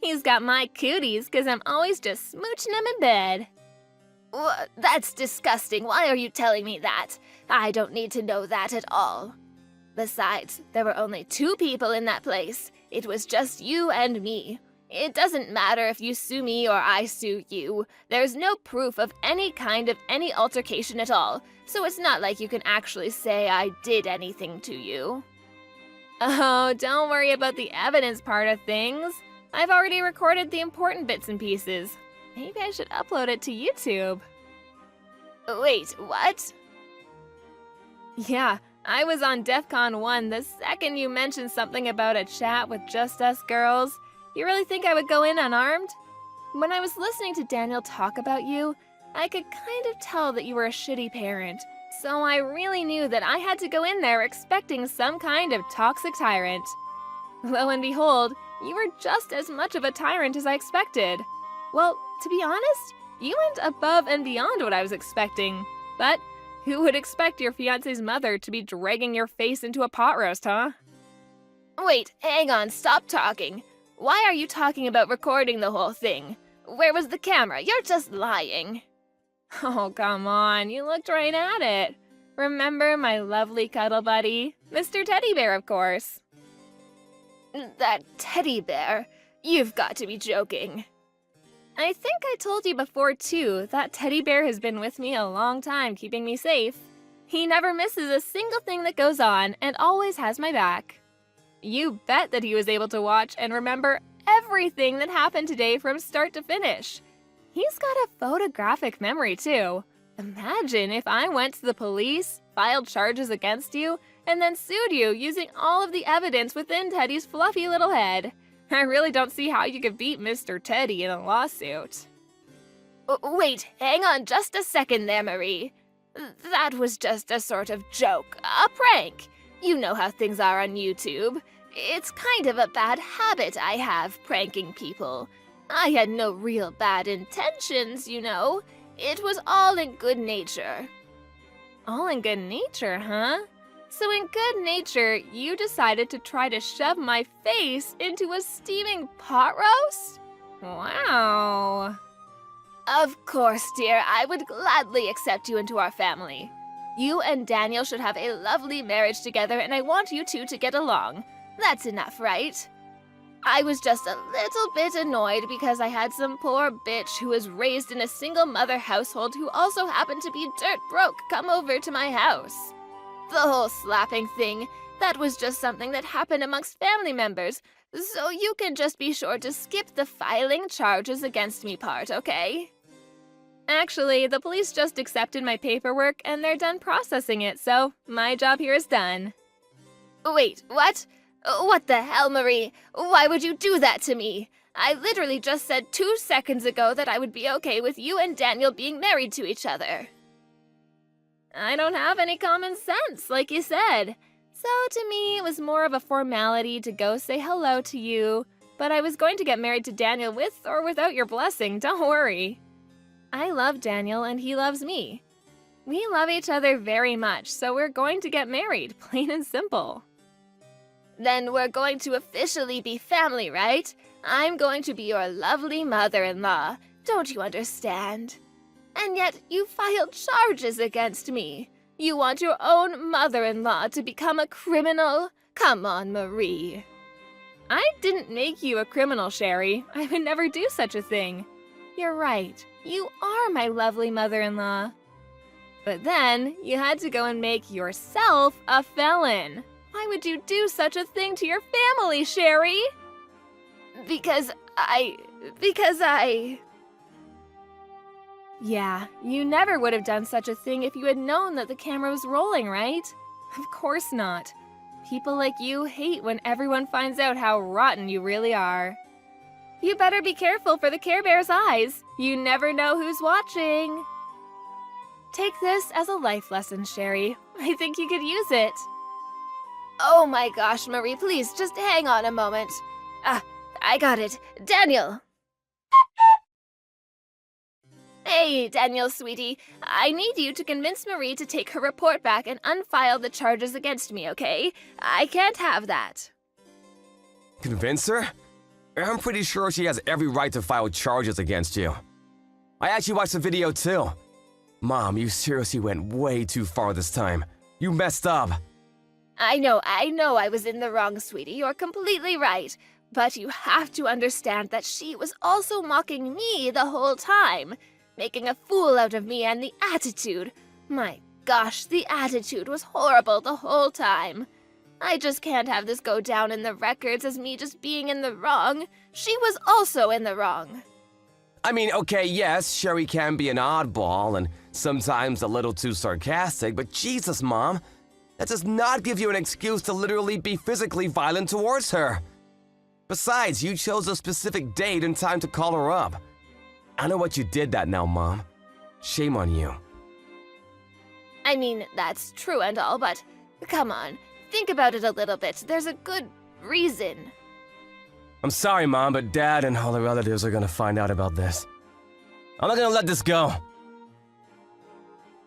He's got my cooties because I'm always just smooching him in bed. That's disgusting. Why are you telling me that? I don't need to know that at all. Besides, there were only 2 people in that place. It was just you and me. It doesn't matter if you sue me or I sue you. There's no proof of any kind of any altercation at all, so it's not like you can actually say I did anything to you. Oh, don't worry about the evidence part of things. I've already recorded the important bits and pieces. Maybe I should upload it to YouTube. Wait, what? Yeah, I was on DEF CON 1 the second you mentioned something about a chat with just us girls. You really think I would go in unarmed? When I was listening to Daniel talk about you, I could kind of tell that you were a shitty parent, so I really knew that I had to go in there expecting some kind of toxic tyrant. Lo and behold, you were just as much of a tyrant as I expected. Well, to be honest, you went above and beyond what I was expecting. But who would expect your fiancé's mother to be dragging your face into a pot roast, huh? Wait, hang on, stop talking. Why are you talking about recording the whole thing? Where was the camera? You're just lying. Oh, come on, you looked right at it. Remember my lovely cuddle buddy? Mr. Teddy Bear, of course. That teddy bear? You've got to be joking. I think I told you before, too, that teddy bear has been with me a long time, keeping me safe. He never misses a single thing that goes on and always has my back. You bet that he was able to watch and remember everything that happened today from start to finish. He's got a photographic memory, too. Imagine if I went to the police, filed charges against you, and then sued you using all of the evidence within Teddy's fluffy little head. I really don't see how you could beat Mr. Teddy in a lawsuit. Wait, hang on just a second there, Marie. That was just a sort of joke, a prank. You know how things are on YouTube. It's kind of a bad habit I have, pranking people. I had no real bad intentions, you know. It was all in good nature. All in good nature, huh? So in good nature, you decided to try to shove my face into a steaming pot roast? Wow. Of course, dear, I would gladly accept you into our family. You and Daniel should have a lovely marriage together, and I want you two to get along. That's enough, right? I was just a little bit annoyed because I had some poor bitch who was raised in a single-mother household who also happened to be dirt broke come over to my house. The whole slapping thing, that was just something that happened amongst family members, so you can just be sure to skip the filing charges against me part, okay? Actually, the police just accepted my paperwork and they're done processing it, so my job here is done. Wait, what? What the hell, Marie? Why would you do that to me? I literally just said 2 seconds ago that I would be okay with you and Daniel being married to each other. I don't have any common sense, like you said. So to me, it was more of a formality to go say hello to you, but I was going to get married to Daniel with or without your blessing, don't worry. I love Daniel and he loves me. We love each other very much, so we're going to get married, plain and simple. Then we're going to officially be family, right? I'm going to be your lovely mother-in-law. Don't you understand? And yet you filed charges against me. You want your own mother-in-law to become a criminal? Come on, Marie. I didn't make you a criminal, Sherry. I would never do such a thing. You're right. You are my lovely mother-in-law. But then you had to go and make yourself a felon. Why would you do such a thing to your family, Sherry? Because I... Yeah, you never would have done such a thing if you had known that the camera was rolling, right? Of course not. People like you hate when everyone finds out how rotten you really are. You better be careful for the Care Bear's eyes. You never know who's watching. Take this as a life lesson, Sherry. I think you could use it. Oh my gosh, Marie, please, just hang on a moment. I got it. Daniel! Hey, Daniel, sweetie. I need you to convince Marie to take her report back and unfile the charges against me, okay? I can't have that. Convince her? I'm pretty sure she has every right to file charges against you. I actually watched the video too. Mom, you seriously went way too far this time. You messed up. I know I was in the wrong, sweetie. You're completely right. But you have to understand that she was also mocking me the whole time, making a fool out of me and the attitude. My gosh, the attitude was horrible the whole time. I just can't have this go down in the records as me just being in the wrong. She was also in the wrong. I mean, okay, yes, Sherry can be an oddball and sometimes a little too sarcastic, but Jesus, Mom, that does not give you an excuse to literally be physically violent towards her. Besides, you chose a specific date and time to call her up. I know what you did that now, Mom. Shame on you. I mean, that's true and all, but come on, think about it a little bit. There's a good reason. I'm sorry, Mom, but Dad and all the relatives are gonna find out about this. I'm not gonna let this go.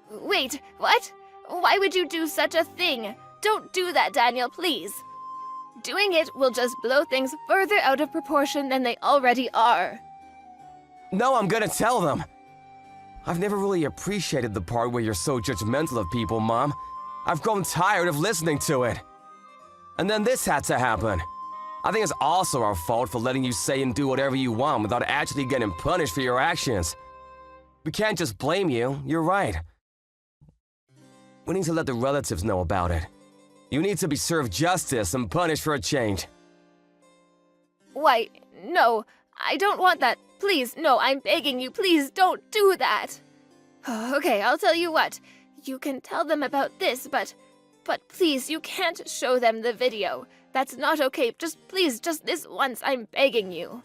Wait, what? Why would you do such a thing? Don't do that, Daniel, please. Doing it will just blow things further out of proportion than they already are. No, I'm gonna tell them. I've never really appreciated the part where you're so judgmental of people, Mom. I've grown tired of listening to it. And then this had to happen. I think it's also our fault for letting you say and do whatever you want without actually getting punished for your actions. We can't just blame you, you're right. We need to let the relatives know about it. You need to be served justice and punished for a change. Why, no, I don't want that. Please, no, I'm begging you, please don't do that. Okay, I'll tell you what. You can tell them about this, but please, you can't show them the video. That's not okay. Please, just this once, I'm begging you.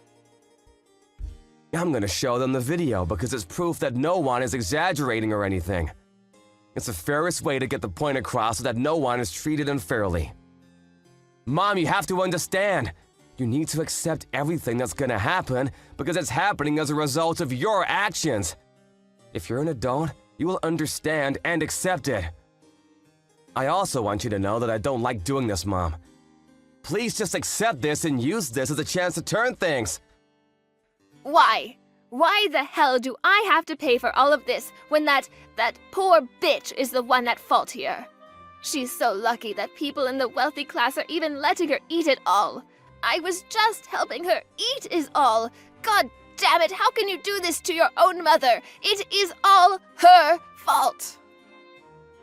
I'm gonna show them the video because it's proof that no one is exaggerating or anything. It's the fairest way to get the point across so that no one is treated unfairly. Mom, you have to understand. You need to accept everything that's gonna happen because it's happening as a result of your actions. If you're an adult, you will understand and accept it. I also want you to know that I don't like doing this, Mom. Please just accept this and use this as a chance to turn things. Why? Why the hell do I have to pay for all of this when that poor bitch is the one at fault here? She's so lucky that people in the wealthy class are even letting her eat it all. I was just helping her eat is all. God damn it, how can you do this to your own mother? It is all her fault.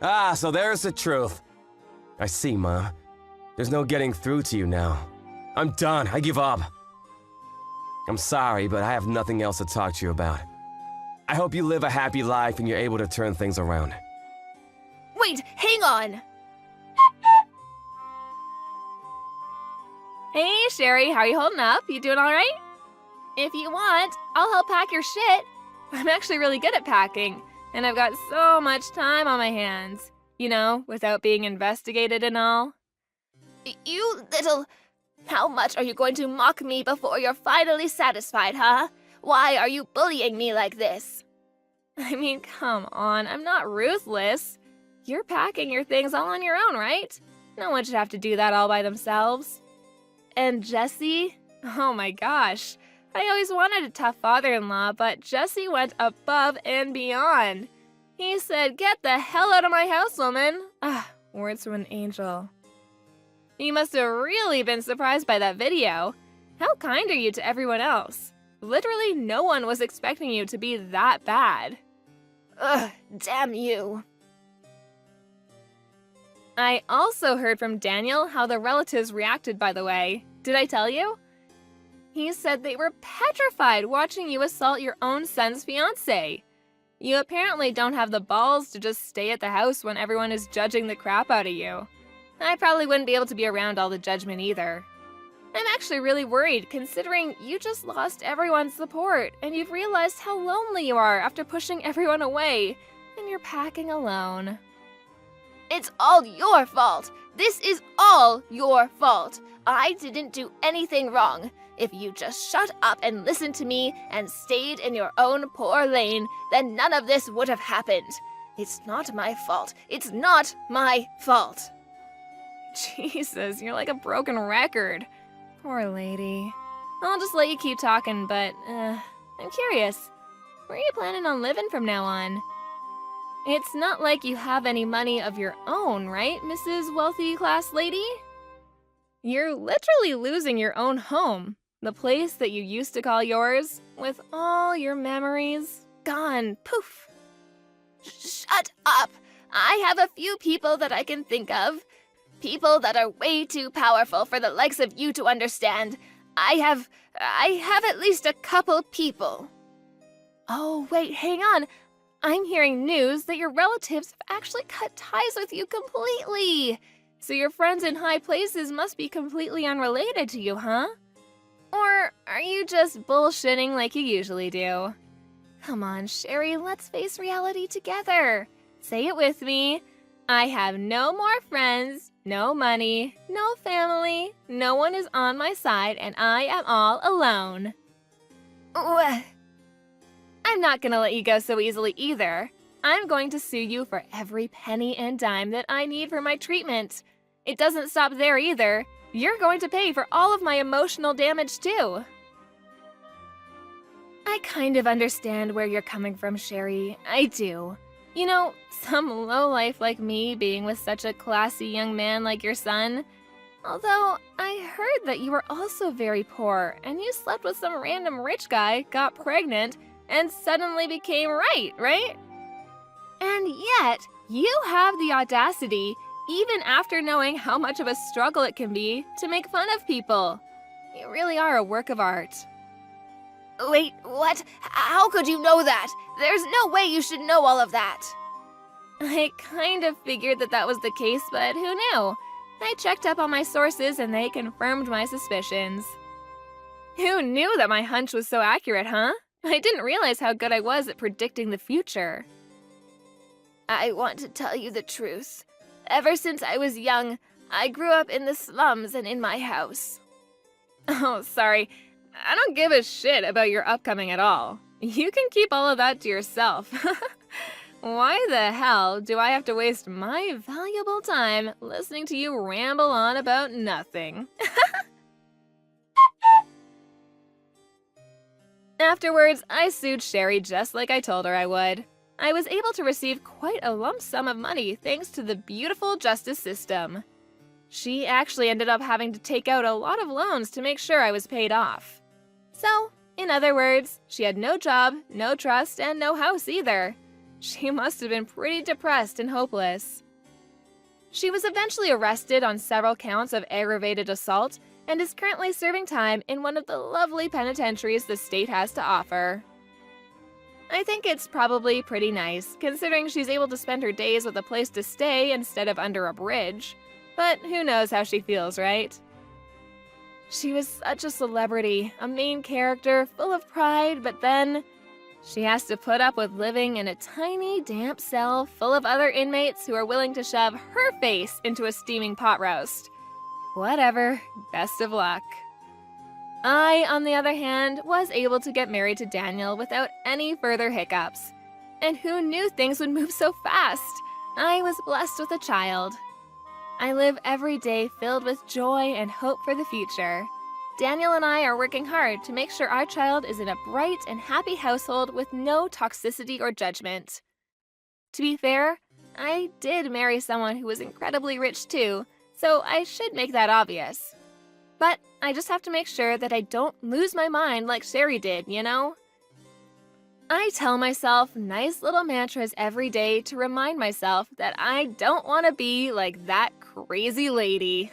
Ah, so there's the truth. I see, Mom. There's no getting through to you now. I'm done. I give up. I'm sorry, but I have nothing else to talk to you about. I hope you live a happy life and you're able to turn things around. Wait, hang on. Hey, Sherry, how are you holding up? You doing all right? If you want, I'll help pack your shit. I'm actually really good at packing, and I've got so much time on my hands. You know, without being investigated and all. You little... How much are you going to mock me before you're finally satisfied, huh? Why are you bullying me like this? I mean, come on, I'm not ruthless. You're packing your things all on your own, right? No one should have to do that all by themselves. And Jesse? Oh my gosh. I always wanted a tough father-in-law, but Jesse went above and beyond. He said, "Get the hell out of my house, woman." Ah, words from an angel. You must have really been surprised by that video. How kind are you to everyone else? Literally no one was expecting you to be that bad. Ugh, damn you. I also heard from Daniel how the relatives reacted, by the way. Did I tell you? He said they were petrified watching you assault your own son's fiancée. You apparently don't have the balls to just stay at the house when everyone is judging the crap out of you. I probably wouldn't be able to be around all the judgment either. I'm actually really worried considering you just lost everyone's support and you've realized how lonely you are after pushing everyone away and you're packing alone. It's all your fault. This is all your fault. I didn't do anything wrong. If you just shut up and listened to me and stayed in your own poor lane, then none of this would have happened. It's not my fault. It's not my fault. Jesus, you're like a broken record. Poor lady. I'll just let you keep talking, but, I'm curious. Where are you planning on living from now on? It's not like you have any money of your own, right, Mrs. Wealthy Class Lady? You're literally losing your own home, the place that you used to call yours, with all your memories gone, poof. Shut up! I have a few people that I can think of. People that are way too powerful for the likes of you to understand. I have at least a couple people. Oh, wait, hang on. I'm hearing news that your relatives have actually cut ties with you completely. So your friends in high places must be completely unrelated to you, huh? Or are you just bullshitting like you usually do? Come on, Sherry, let's face reality together. Say it with me. I have no more friends, no money, no family, no one is on my side, and I am all alone. I'm not gonna let you go so easily either. I'm going to sue you for every penny and dime that I need for my treatment. It doesn't stop there either. You're going to pay for all of my emotional damage too. I kind of understand where you're coming from, Sherry. I do. You know, some lowlife like me being with such a classy young man like your son. Although, I heard that you were also very poor, and you slept with some random rich guy, got pregnant, and suddenly became right? And yet, you have the audacity, even after knowing how much of a struggle it can be, to make fun of people. You really are a work of art. Wait, what? How could you know that? There's no way you should know all of that. I kind of figured that was the case, but who knew? I checked up on my sources and they confirmed my suspicions. Who knew that my hunch was so accurate, huh? I didn't realize how good I was at predicting the future. I want to tell you the truth. Ever since I was young, I grew up in the slums and in my house. Oh, sorry. I don't give a shit about your upcoming at all. You can keep all of that to yourself. Why the hell do I have to waste my valuable time listening to you ramble on about nothing? Afterwards, I sued Sherry just like I told her I would. I was able to receive quite a lump sum of money thanks to the beautiful justice system. She actually ended up having to take out a lot of loans to make sure I was paid off. So, in other words, she had no job, no trust, and no house either. She must have been pretty depressed and hopeless. She was eventually arrested on several counts of aggravated assault and is currently serving time in one of the lovely penitentiaries the state has to offer. I think it's probably pretty nice, considering she's able to spend her days with a place to stay instead of under a bridge. But who knows how she feels, right? She was such a celebrity, a main character, full of pride, but then she has to put up with living in a tiny, damp cell full of other inmates who are willing to shove her face into a steaming pot roast. Whatever, best of luck. I, on the other hand, was able to get married to Daniel without any further hiccups. And who knew things would move so fast? I was blessed with a child. I live every day filled with joy and hope for the future. Daniel and I are working hard to make sure our child is in a bright and happy household with no toxicity or judgment. To be fair, I did marry someone who was incredibly rich too, so I should make that obvious. But I just have to make sure that I don't lose my mind like Sherry did, you know? I tell myself nice little mantras every day to remind myself that I don't want to be like that crazy lady.